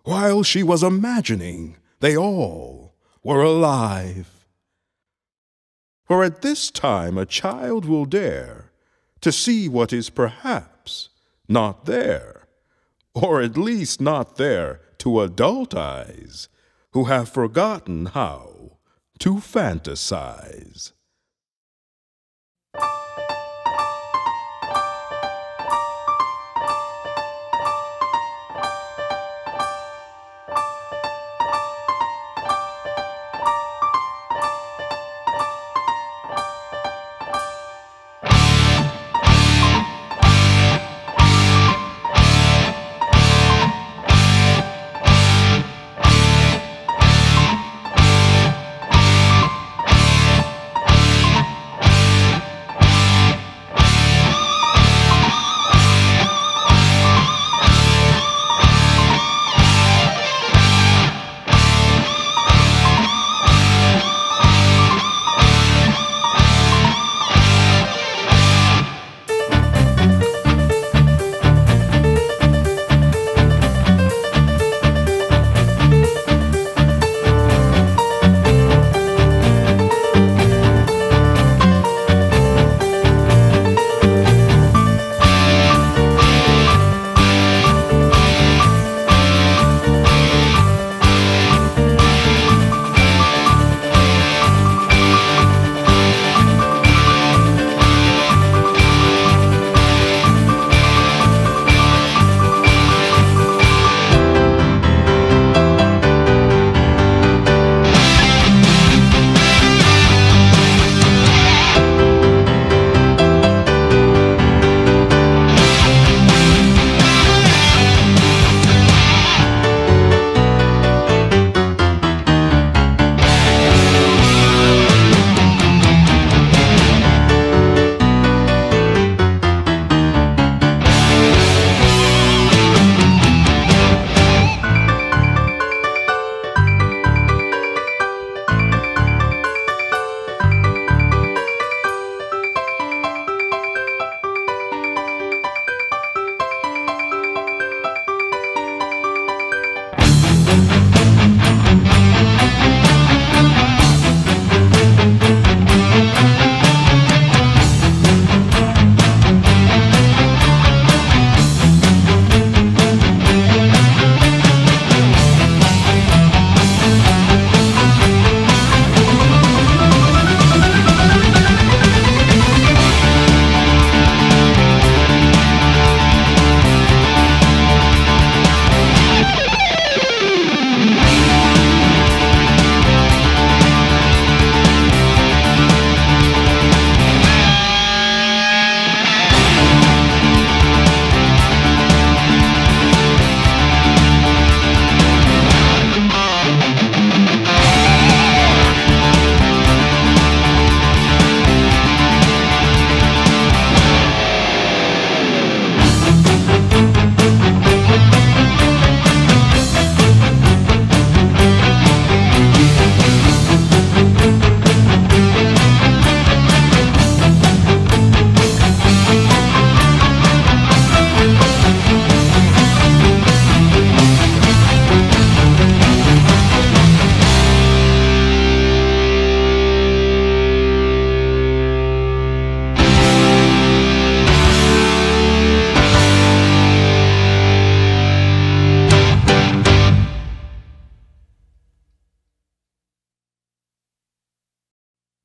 while she was imagining they all were alive. For at this time a child will dare to see what is perhaps not there, or at least not there to adult eyes who have forgotten how to fantasize.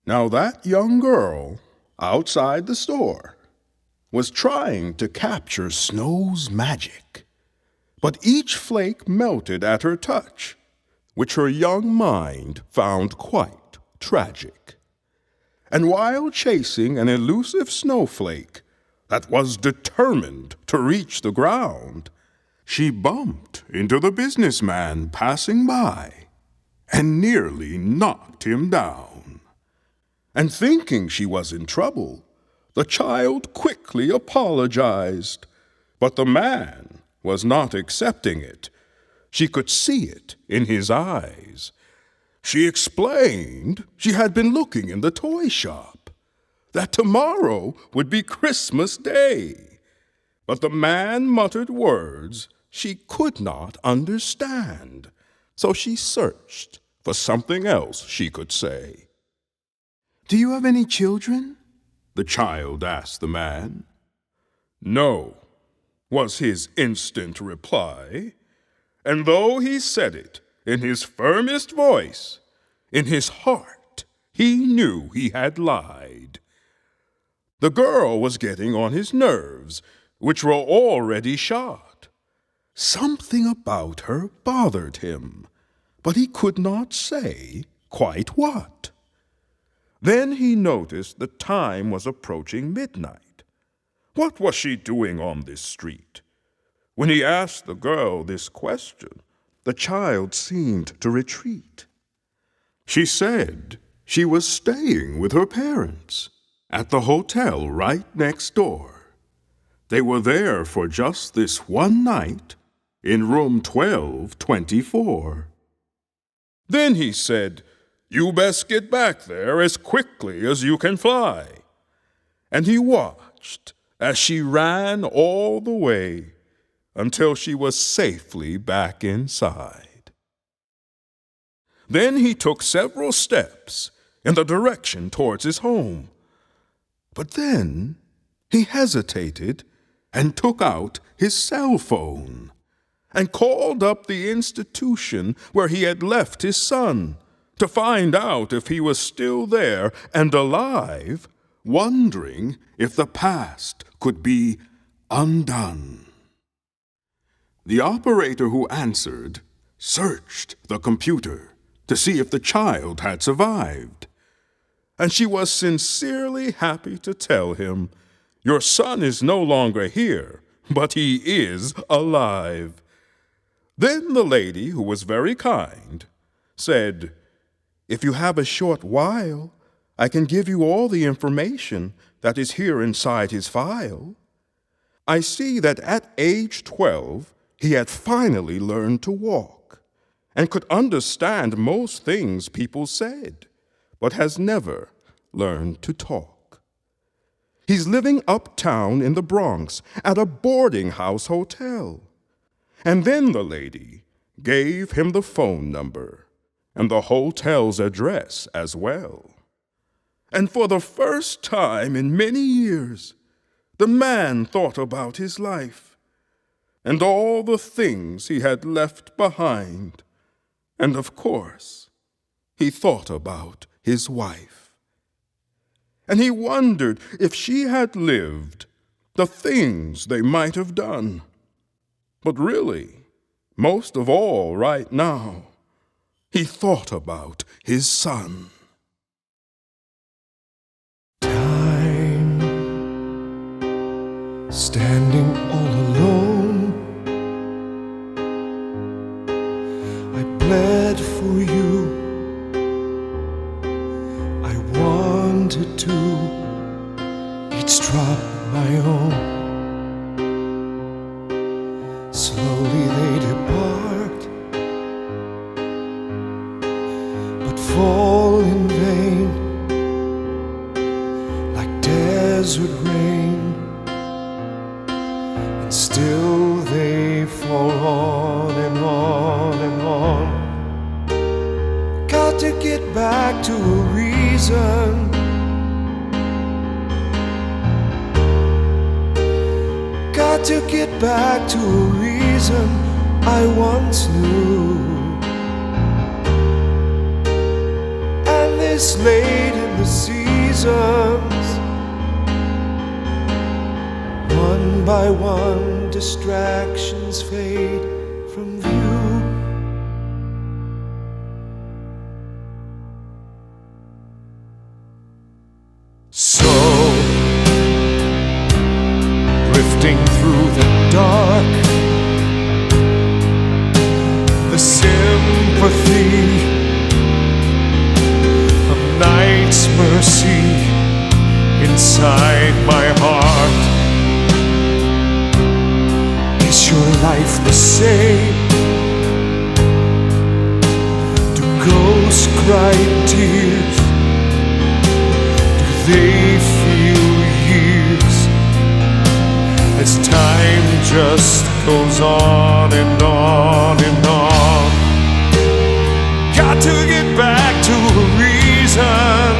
Now that young girl outside the store was trying to capture snow's magic, but each flake melted at her touch, which her young mind found quite tragic. And while chasing an elusive snowflake that was determined to reach the ground, She bumped into the businessman passing by and nearly knocked him down. And thinking she was in trouble, the child quickly apologized. But the man was not accepting it. She could see it in his eyes. She explained she had been looking in the toy shop, that tomorrow would be Christmas Day. But the man muttered words she could not understand, so she searched for something else she could say. "Do you have any children?" the child asked the man. "No," was his instant reply, and though he said it in his firmest voice, in his heart he knew he had lied. The girl was getting on his nerves, which were already shot. Something about her bothered him, but he could not say quite what. Then he noticed the time was approaching midnight. What was she doing on this street? When he asked the girl this question, the child seemed to retreat. She said she was staying with her parents at the hotel right next door. They were there for just this one night in room 1224. Then he said, "You best get back there as quickly as you can fly." And he watched as she ran all the way until she was safely back inside. Then he took several steps in the direction towards his home. But then he hesitated and took out his cell phone and called up the institution where he had left his son to find out if he was still there and alive, wondering if the past could be undone. The operator who answered searched the computer to see if the child had survived, and she was sincerely happy to tell him, "Your son is no longer here, but he is alive." Then the lady, who was very kind, said, "If you have a short while, I can give you all the information that is here inside his file. I see that at age 12, he had finally learned to walk and could understand most things people said, but has never learned to talk. He's living uptown in the Bronx at a boarding house hotel." And then the lady gave him the phone number and the hotel's address as well. And for the first time in many years, the man thought about his life and all the things he had left behind. And of course, he thought about his wife. And he wondered if she had lived, the things they might have done. But really, most of all right now, he thought about his son. Time, standing all alone, I bled for you. I wanted to, each drop my own. Slowly they depart, but fall in vain, like desert rain, and still they fall on and on and on. Got to get back to a reason. Got to get back to a reason I once knew. And this late in the seasons, one by one distractions fade from view. So drifting through the dark, see inside my heart? Is your life the same? Do ghosts cry tears? Do they feel years? As time just goes on and on and on. Got to get back to a reason.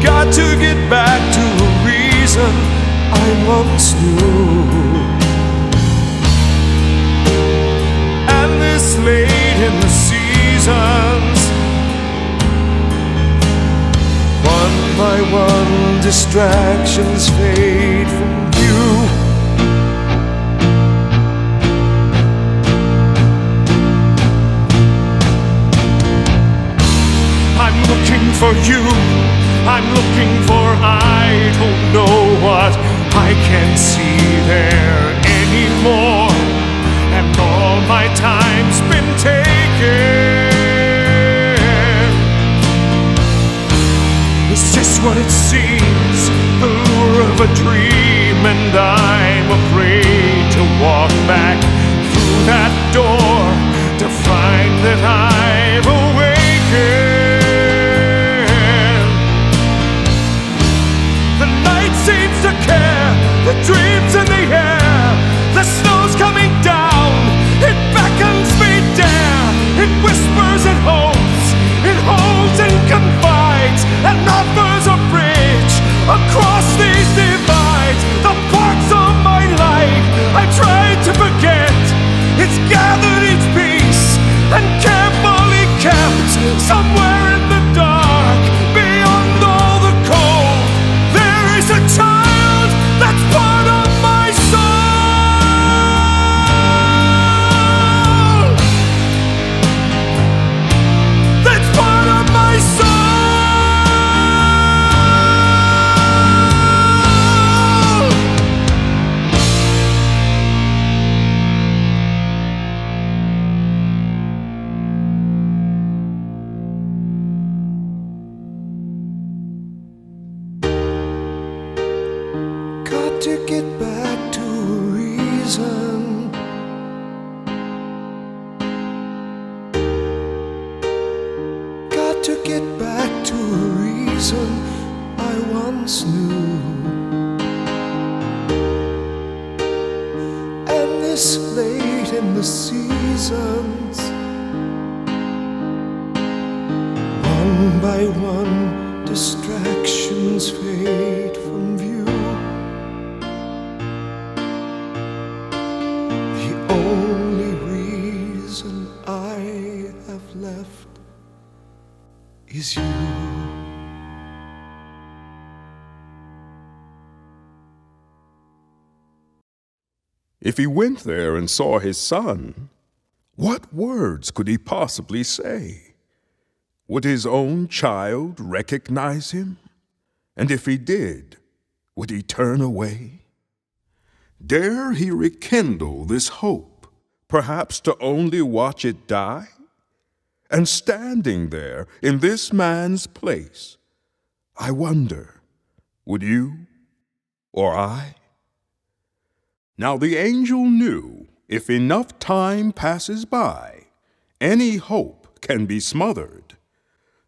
Got to get back to a reason I once knew. And this late in the seasons, one by one distractions fade from view. I'm looking for you, I'm looking for I don't know what. I can't see there anymore, and all my time's been taken. Is this what it seems, the lure of a dream? And I'm afraid to walk back through that door to find that I've awakened. The night seems to care, the dreams in the air, the snow's coming down, it beckons me dare, it whispers and hopes, it holds and confides, and offers a bridge across these divides. The parts of my life I tried to forget, it's gathered its peace and carefully kept somewhere in the dark, beyond all the cold. There is a child that's part of my soul, that's part of my soul. Got to get back to a reason. Got to get back to a reason I once knew. And this late in the seasons, one by one distractions fade from view. The only reason I have left is you. If he went there and saw his son, what words could he possibly say? Would his own child recognize him? And if he did, would he turn away? Dare he rekindle this hope, perhaps to only watch it die? And standing there in this man's place, I wonder, would you or I? Now the angel knew if enough time passes by, any hope can be smothered.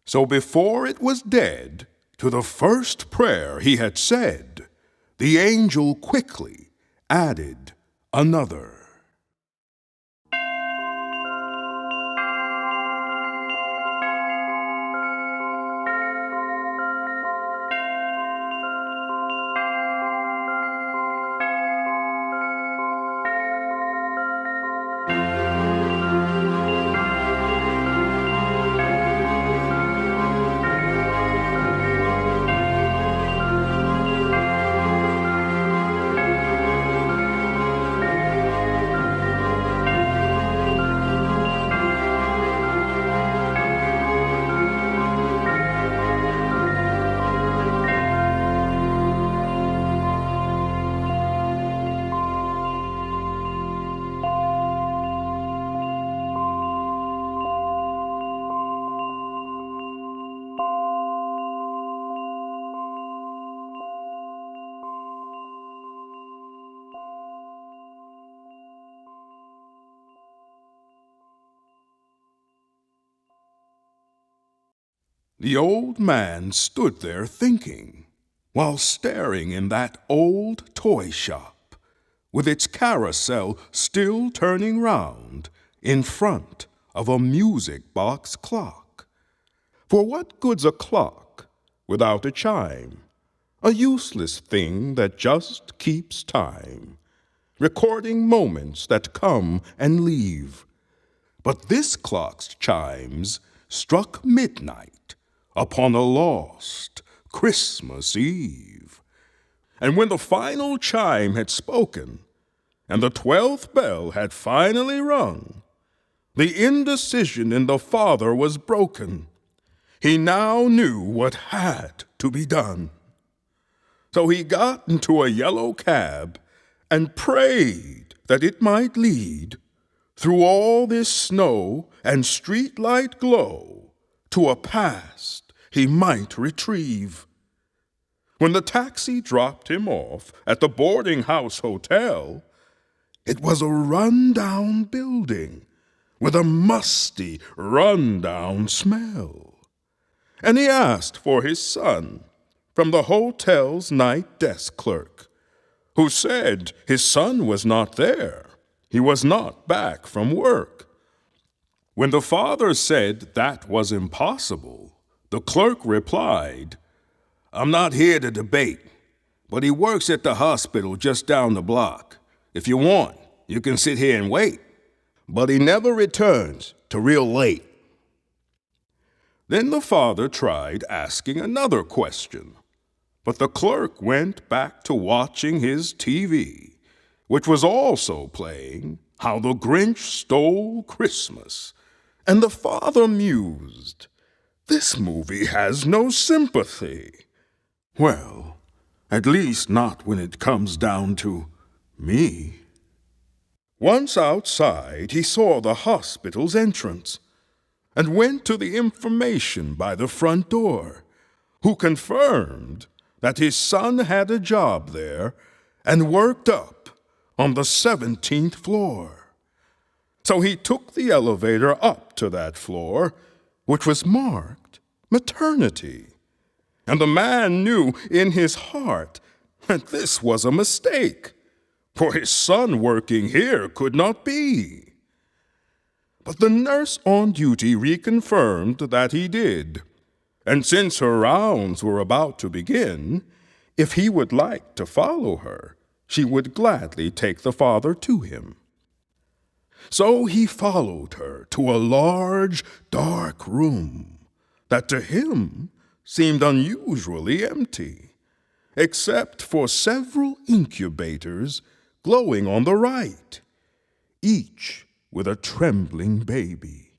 So before it was dead, to the first prayer he had said, the angel quickly added another. The old man stood there thinking, while staring in that old toy shop, with its carousel still turning round in front of a music box clock. For what good's a clock without a chime? A useless thing that just keeps time, recording moments that come and leave. But this clock's chimes struck midnight upon a lost Christmas Eve. And when the final chime had spoken, and the 12th bell had finally rung, the indecision in the father was broken. He now knew what had to be done. So he got into a yellow cab and prayed that it might lead through all this snow and street-light glow to a past he might retrieve. When the taxi dropped him off at the boarding house hotel, it was a run-down building with a musty, run-down smell. And he asked for his son from the hotel's night desk clerk, who said his son was not there. He was not back from work. When the father said that was impossible, the clerk replied, "I'm not here to debate, but he works at the hospital just down the block. If you want, you can sit here and wait. But he never returns till real late." Then the father tried asking another question, but the clerk went back to watching his TV, which was also playing How the Grinch Stole Christmas. And the father mused, "This movie has no sympathy." Well, at least not when it comes down to me. Once outside, he saw the hospital's entrance and went to the information by the front door, who confirmed that his son had a job there and worked up on the 17th floor. So he took the elevator up to that floor, which was marked maternity. And the man knew in his heart that this was a mistake, for his son working here could not be. But the nurse on duty reconfirmed that he did, and since her rounds were about to begin, if he would like to follow her, she would gladly take the father to him. So he followed her to a large, dark room that to him seemed unusually empty, except for several incubators glowing on the right, each with a trembling baby.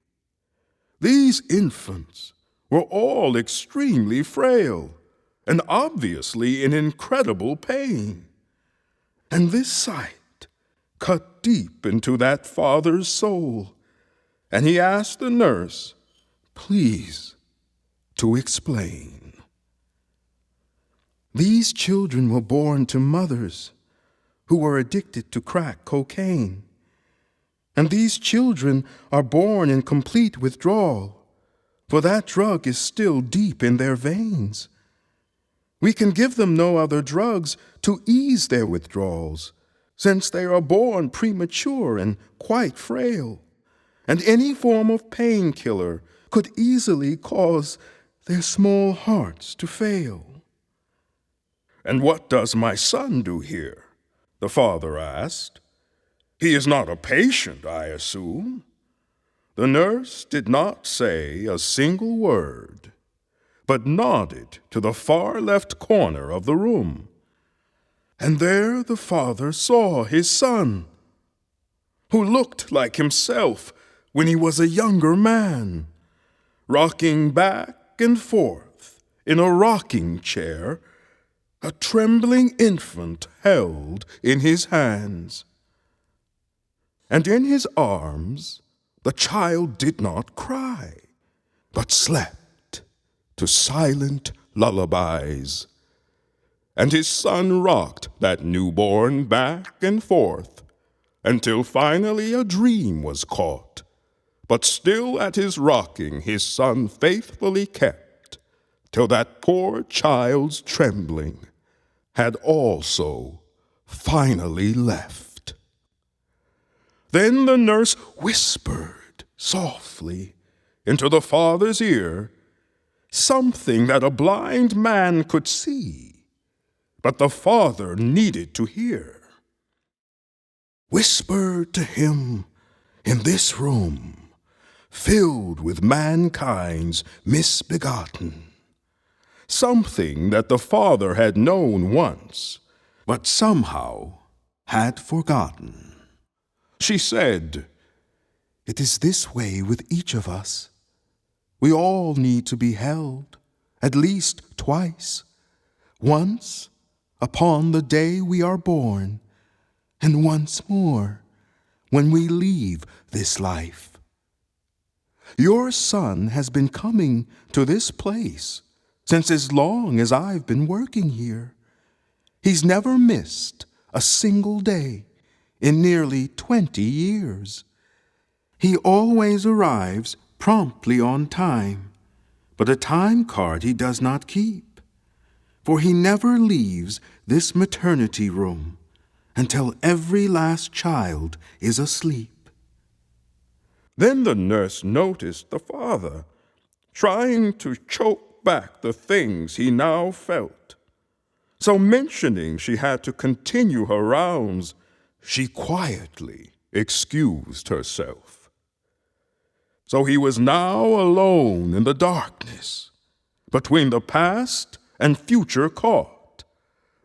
These infants were all extremely frail and obviously in incredible pain. And this sight cut deep into that father's soul, and he asked the nurse, please, to explain. These children were born to mothers who were addicted to crack cocaine. And these children are born in complete withdrawal, for that drug is still deep in their veins. We can give them no other drugs to ease their withdrawals, since they are born premature and quite frail, and any form of painkiller could easily cause their small hearts to fail. And what does my son do here? The father asked. He is not a patient, I assume. The nurse did not say a single word, but nodded to the far left corner of the room. And there the father saw his son, who looked like himself when he was a younger man, rocking back and forth in a rocking chair, a trembling infant held in his hands. And in his arms the child did not cry, but slept to silent lullabies. And his son rocked that newborn back and forth until finally a dream was caught. But still at his rocking his son faithfully kept till that poor child's trembling had also finally left. Then the nurse whispered softly into the father's ear something that a blind man could see, but the father needed to hear. Whispered to him in this room, filled with mankind's misbegotten, something that the father had known once, but somehow had forgotten. She said, "It is this way with each of us. We all need to be held, at least twice. Once upon the day we are born, and once more when we leave this life. Your son has been coming to this place since as long as I've been working here. He's never missed a single day in nearly 20 years. He always arrives promptly on time, but a time card he does not keep, for he never leaves this maternity room until every last child is asleep." Then the nurse noticed the father trying to choke back the things he now felt. So mentioning she had to continue her rounds, she quietly excused herself. So he was now alone in the darkness, between the past and future caught,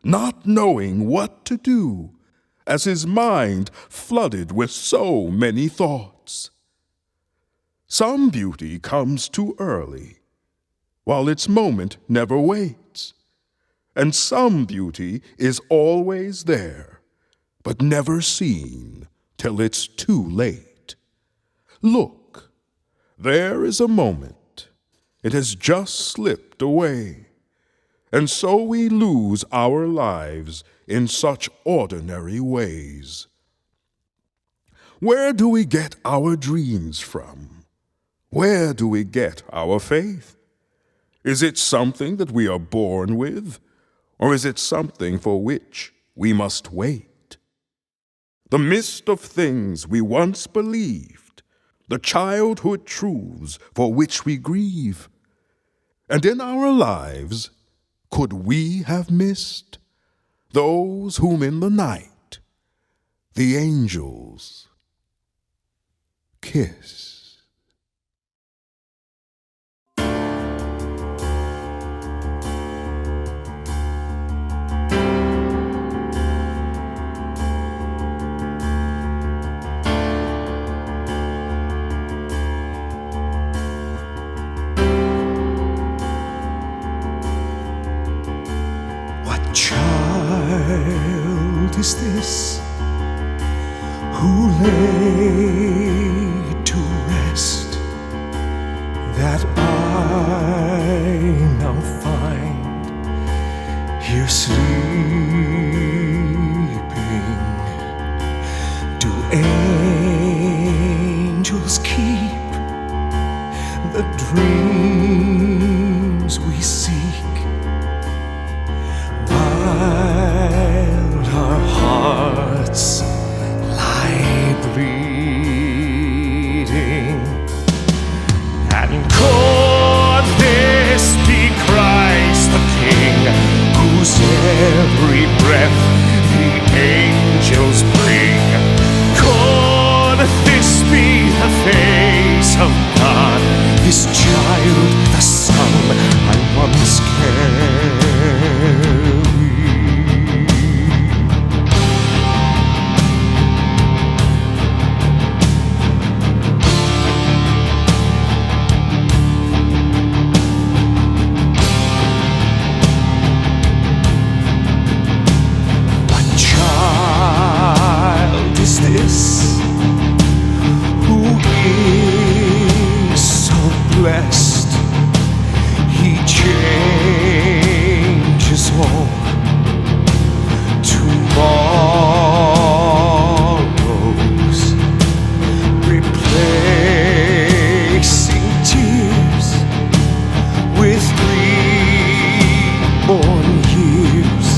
not knowing what to do, as his mind flooded with so many thoughts. Some beauty comes too early, while its moment never waits, and some beauty is always there, but never seen till it's too late. Look, there is a moment. It has just slipped away, and so we lose our lives in such ordinary ways. Where do we get our dreams from? Where do we get our faith? Is it something that we are born with, or is it something for which we must wait? The mist of things we once believed, the childhood truths for which we grieve, and in our lives, could we have missed those whom in the night the angels kiss? Child is this who laid to rest that I now find here sleeping? Do angels keep the dreams we seek? While our hearts lie bleeding, and could this be Christ the King, whose every breath unborn years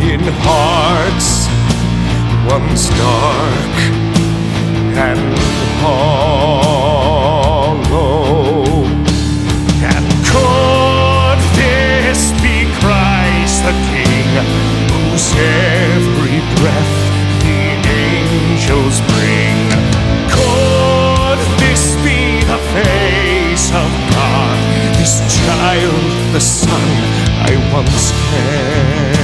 in hearts once dark and hollow. And could this be Christ the King, whose every breath the angels bring? Could this be the face of God, this child, the son I once carried?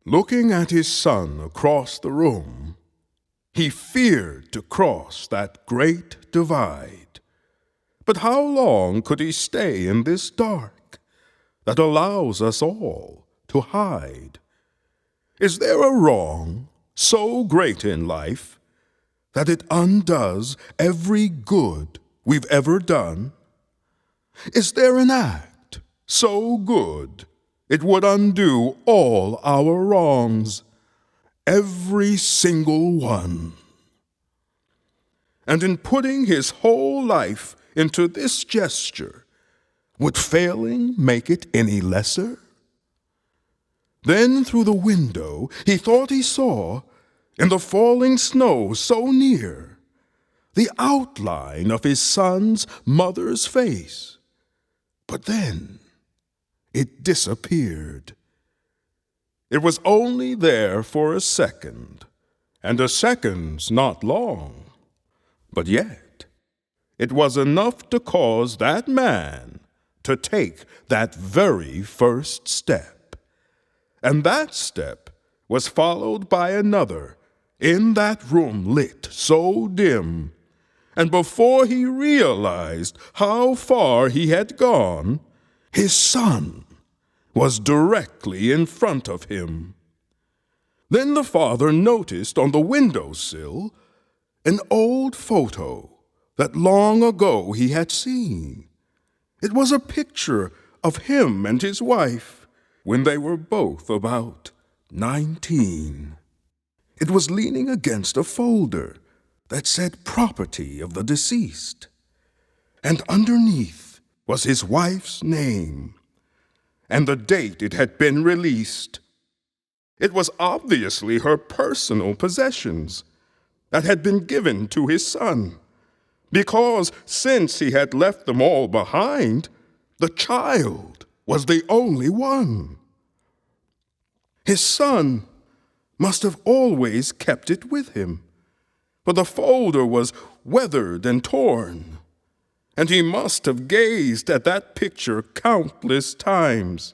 Looking at his son across the room, he feared to cross that great divide. But how long could he stay in this dark that allows us all to hide? Is there a wrong so great in life that it undoes every good we've ever done? Is there an act so good it would undo all our wrongs, every single one? And in putting his whole life into this gesture, would failing make it any lesser? Then through the window he thought he saw, in the falling snow so near, the outline of his son's mother's face. But then it disappeared. It was only there for a second, and a second's not long. But yet, it was enough to cause that man to take that very first step. And that step was followed by another in that room lit so dim. And before he realized how far he had gone, his son was directly in front of him. Then the father noticed on the windowsill an old photo that long ago he had seen. It was a picture of him and his wife when they were both about 19. It was leaning against a folder that said property of the deceased, and underneath was his wife's name and the date it had been released. It was obviously her personal possessions that had been given to his son, because since he had left them all behind, the child was the only one. His son must have always kept it with him, for the folder was weathered and torn, and he must have gazed at that picture countless times,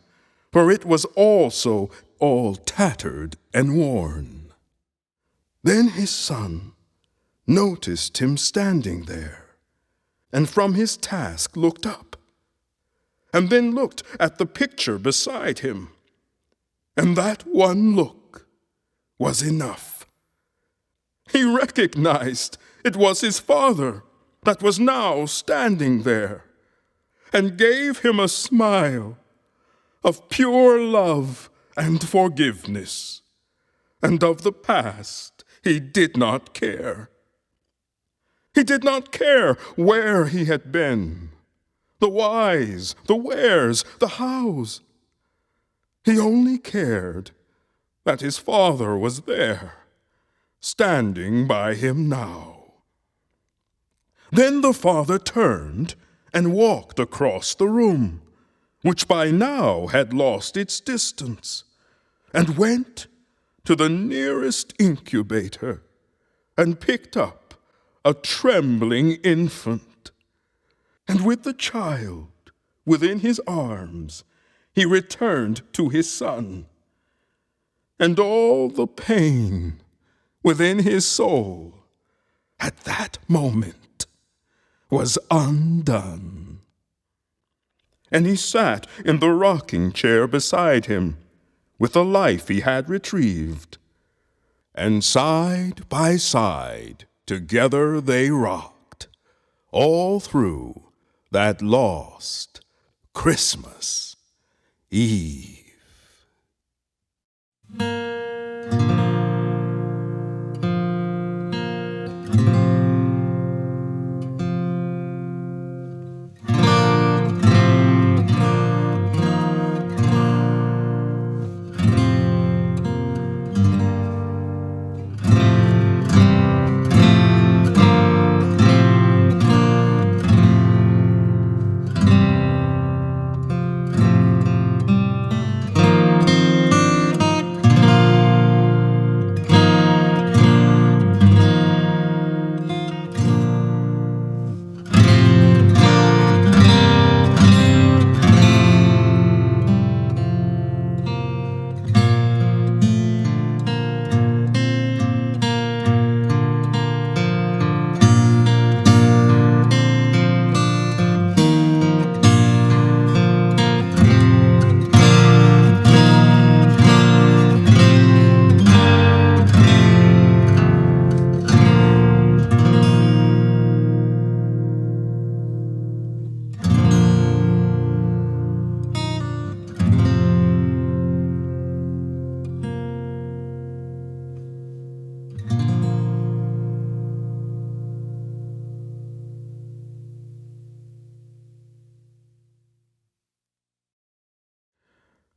for it was also all tattered and worn. Then his son noticed him standing there, and from his task looked up, and then looked at the picture beside him, and that one look was enough. He recognized it was his father that was now standing there, and gave him a smile of pure love and forgiveness, and of the past he did not care. He did not care where he had been, the whys, the wheres, the hows. He only cared that his father was there, standing by him now. Then the father turned and walked across the room, which by now had lost its distance, and went to the nearest incubator and picked up a trembling infant. And with the child within his arms, he returned to his son. And all the pain within his soul at that moment was undone. And he sat in the rocking chair beside him with the life he had retrieved, and side by side together they rocked all through that lost Christmas Eve.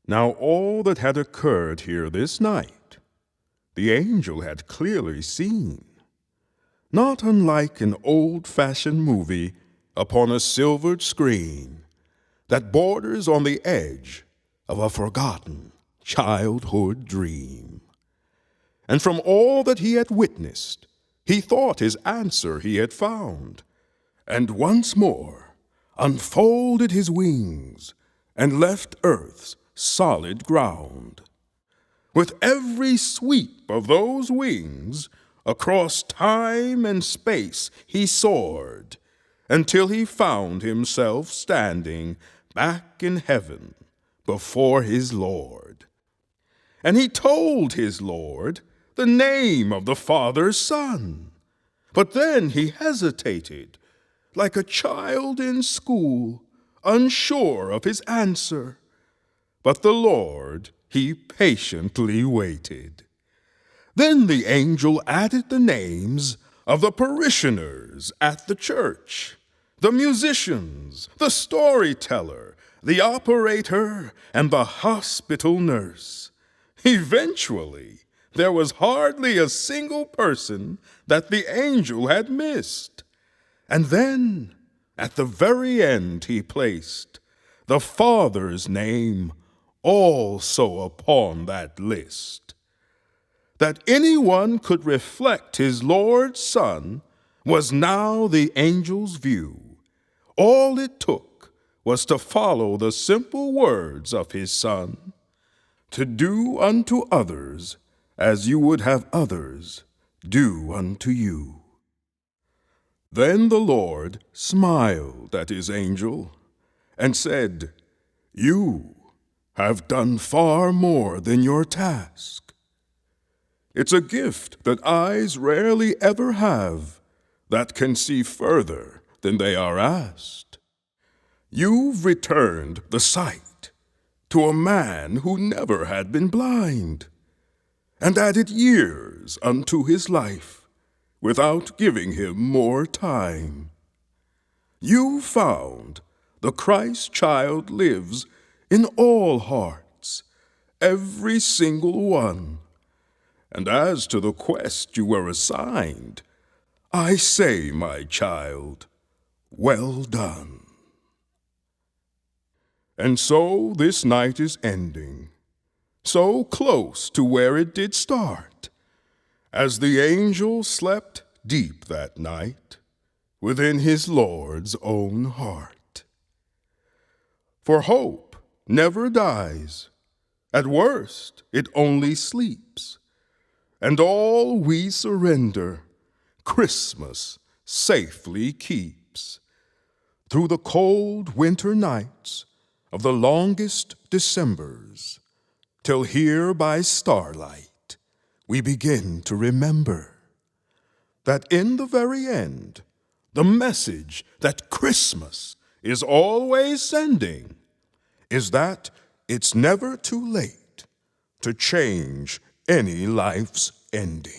Now all that had occurred here this night, the angel had clearly seen, not unlike an old-fashioned movie upon a silvered screen that borders on the edge of a forgotten childhood dream. and from all that he had witnessed, he thought his answer he had found, and once more unfolded his wings and left earth's solid ground. With every sweep of those wings, across time and space he soared, until he found himself standing back in heaven before his Lord. And he told his Lord the name of the Father's Son. But then he hesitated, like a child in school, unsure of his answer. But the Lord, he patiently waited. Then the angel added the names of the parishioners at the church, the musicians, the storyteller, the operator, and the hospital nurse. Eventually, there was hardly a single person that the angel had missed. And then, at the very end, he placed the Father's name also upon that list. That anyone could reflect his Lord's Son was now the angel's view. All it took was to follow the simple words of his Son, to do unto others as you would have others do unto you. Then the Lord smiled at his angel and said, "You have done far more than your task. It's a gift that eyes rarely ever have that can see further than they are asked. You've returned the sight to a man who never had been blind, and added years unto his life without giving him more time. You found the Christ child lives in all hearts, every single one. And as to the quest you were assigned, I say, my child, well done." And so this night is ending, so close to where it did start, as the angel slept deep that night within his Lord's own heart. For hope never dies. At worst, it only sleeps. And all we surrender, Christmas safely keeps. Through the cold winter nights of the longest Decembers, till here by starlight we begin to remember that in the very end, the message that Christmas is always sending is that it's never too late to change any life's ending.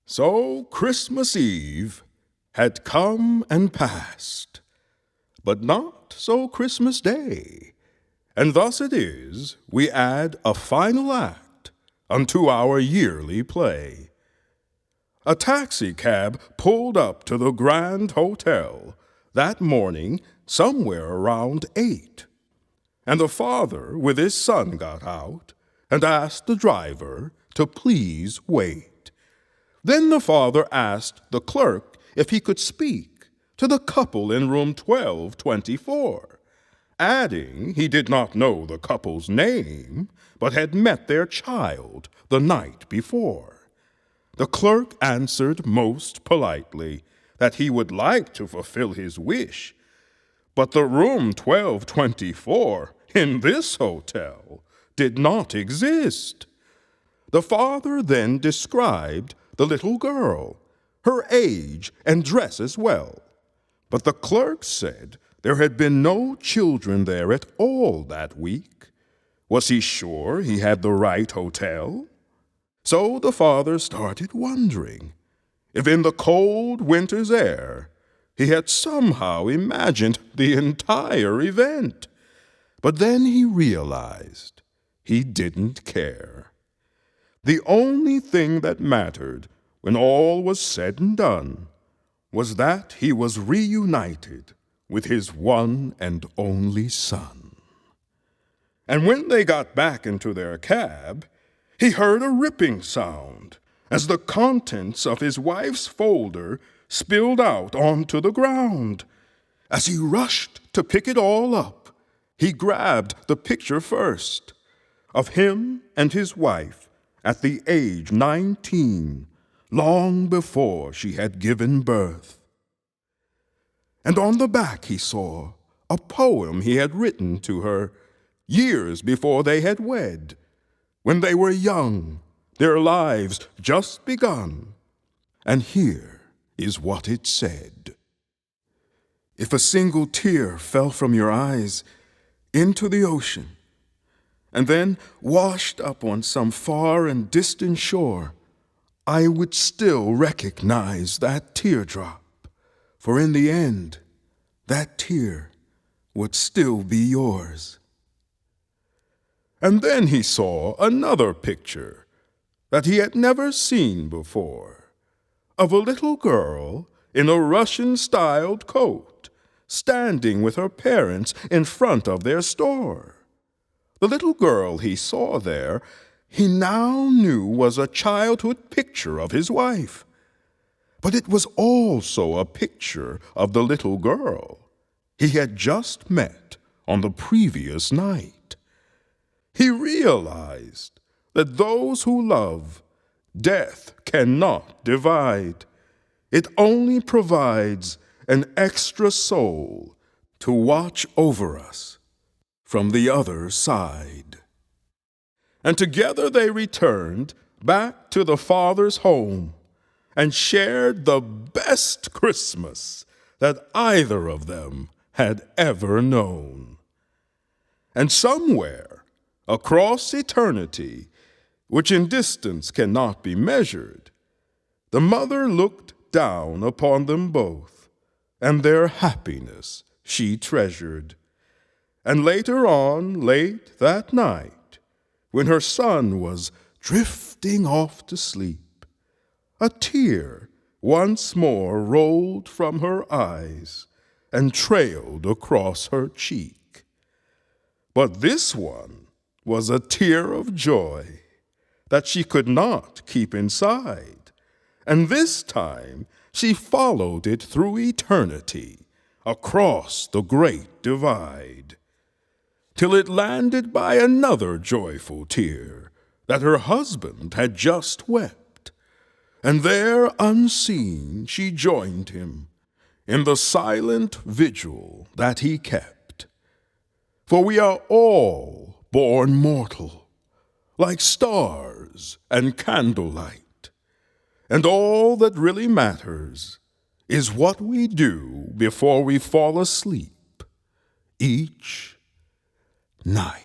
So Christmas Eve had come and passed, but not so Christmas Day. And thus it is we add a final act unto our yearly play. A taxicab pulled up to the Grand Hotel that morning somewhere around 8. And the father with his son got out and asked the driver to please wait. Then the father asked the clerk if he could speak to the couple in room 1224, adding he did not know the couple's name, but had met their child the night before. The clerk answered most politely that he would like to fulfill his wish, but the room 1224 in this hotel did not exist. The father then described the little girl, her age and dress as well, but the clerk said there had been no children there at all that week. Was he sure he had the right hotel? So the father started wondering if in the cold winter's air he had somehow imagined the entire event. But then he realized he didn't care. The only thing that mattered when all was said and done was that he was reunited with his one and only son. And when they got back into their cab, he heard a ripping sound as the contents of his wife's folder spilled out onto the ground. As he rushed to pick it all up, he grabbed the picture first of him and his wife at the age 19, long before she had given birth. And on the back he saw a poem he had written to her years before they had wed, when they were young, their lives just begun. And here is what it said. If a single tear fell from your eyes into the ocean, and then washed up on some far and distant shore, I would still recognize that teardrop, for in the end, that tear would still be yours. And then he saw another picture that he had never seen before, of a little girl in a Russian-styled coat, standing with her parents in front of their store. The little girl he saw there, he now knew was a childhood picture of his wife. But it was also a picture of the little girl he had just met on the previous night. He realized that those who love, death cannot divide. It only provides an extra soul to watch over us from the other side. And together they returned back to the father's home and shared the best Christmas that either of them had ever known. And somewhere across eternity, which in distance cannot be measured, the mother looked down upon them both, and their happiness she treasured. And later on, late that night, when her son was drifting off to sleep, a tear once more rolled from her eyes and trailed across her cheek. But this one was a tear of joy that she could not keep inside, and this time she followed it through eternity across the great divide, till it landed by another joyful tear that her husband had just wept, and there unseen she joined him in the silent vigil that he kept. For we are all born mortal, like stars and candlelight, and all that really matters is what we do before we fall asleep each night.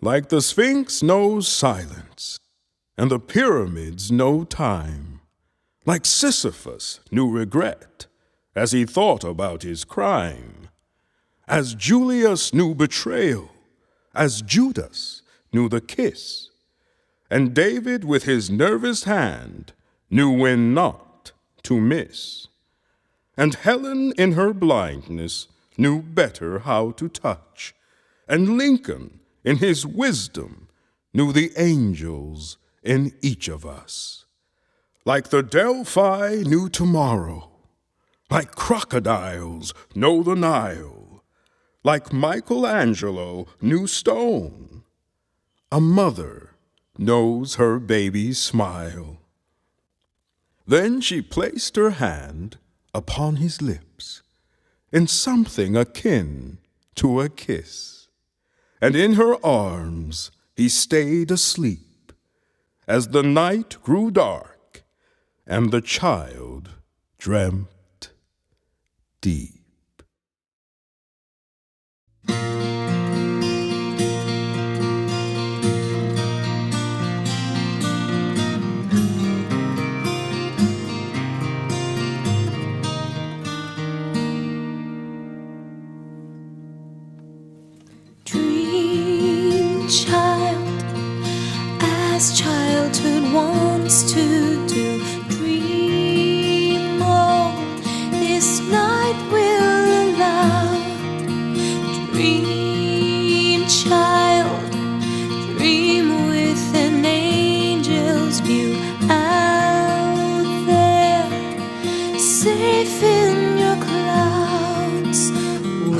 Like the Sphinx knows silence, and the pyramids know time. Like Sisyphus knew regret as he thought about his crime. As Julius knew betrayal, as Judas knew the kiss. And David with his nervous hand knew when not to miss. And Helen in her blindness knew better how to touch. And Lincoln in his wisdom knew the angels in each of us. Like the Delphi knew tomorrow, like crocodiles know the Nile, like Michelangelo knew stone, a mother knows her baby's smile. Then she placed her hand upon his lips in something akin to a kiss, and in her arms he stayed asleep as the night grew dark and the child dreamt deep. Dream, child, as childhood wants to do. Dream all this night will allow. Dream, child, dream with an angel's view out there, safe in your clouds.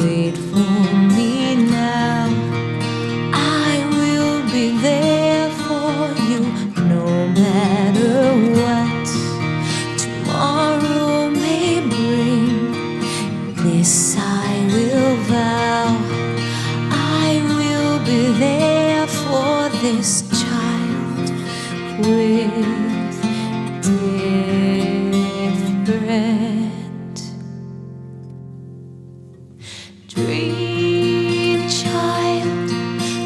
Wait for me now. I will be there for you, no matter what tomorrow may bring. This I will vow. I will be there for this child with different dream, child.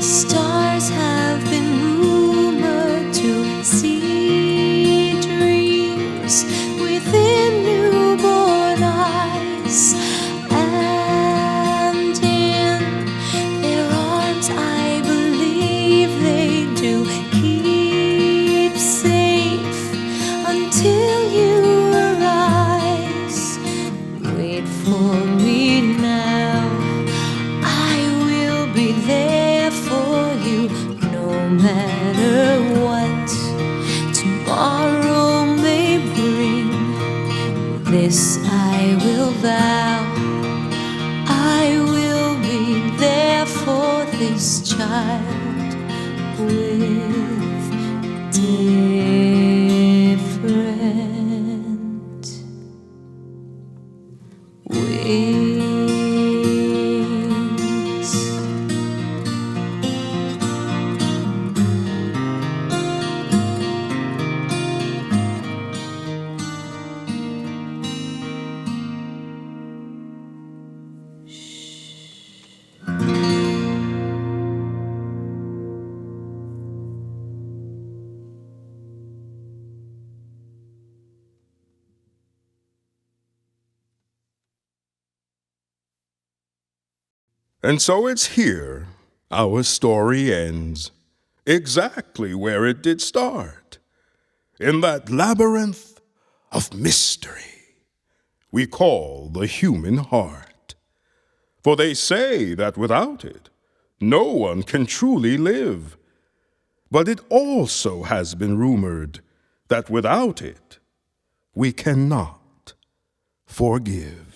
Stars have been rumored to see dreams within newborn eyes, and in their arms I believe they do keep safe until you arise. Wait for me now. I will be there for you, no matter what tomorrow may bring. This I will vow. I will be there for this child with different wings. And so it's here our story ends, exactly where it did start, in that labyrinth of mystery we call the human heart. For they say that without it, no one can truly live. But it also has been rumored that without it, we cannot forgive.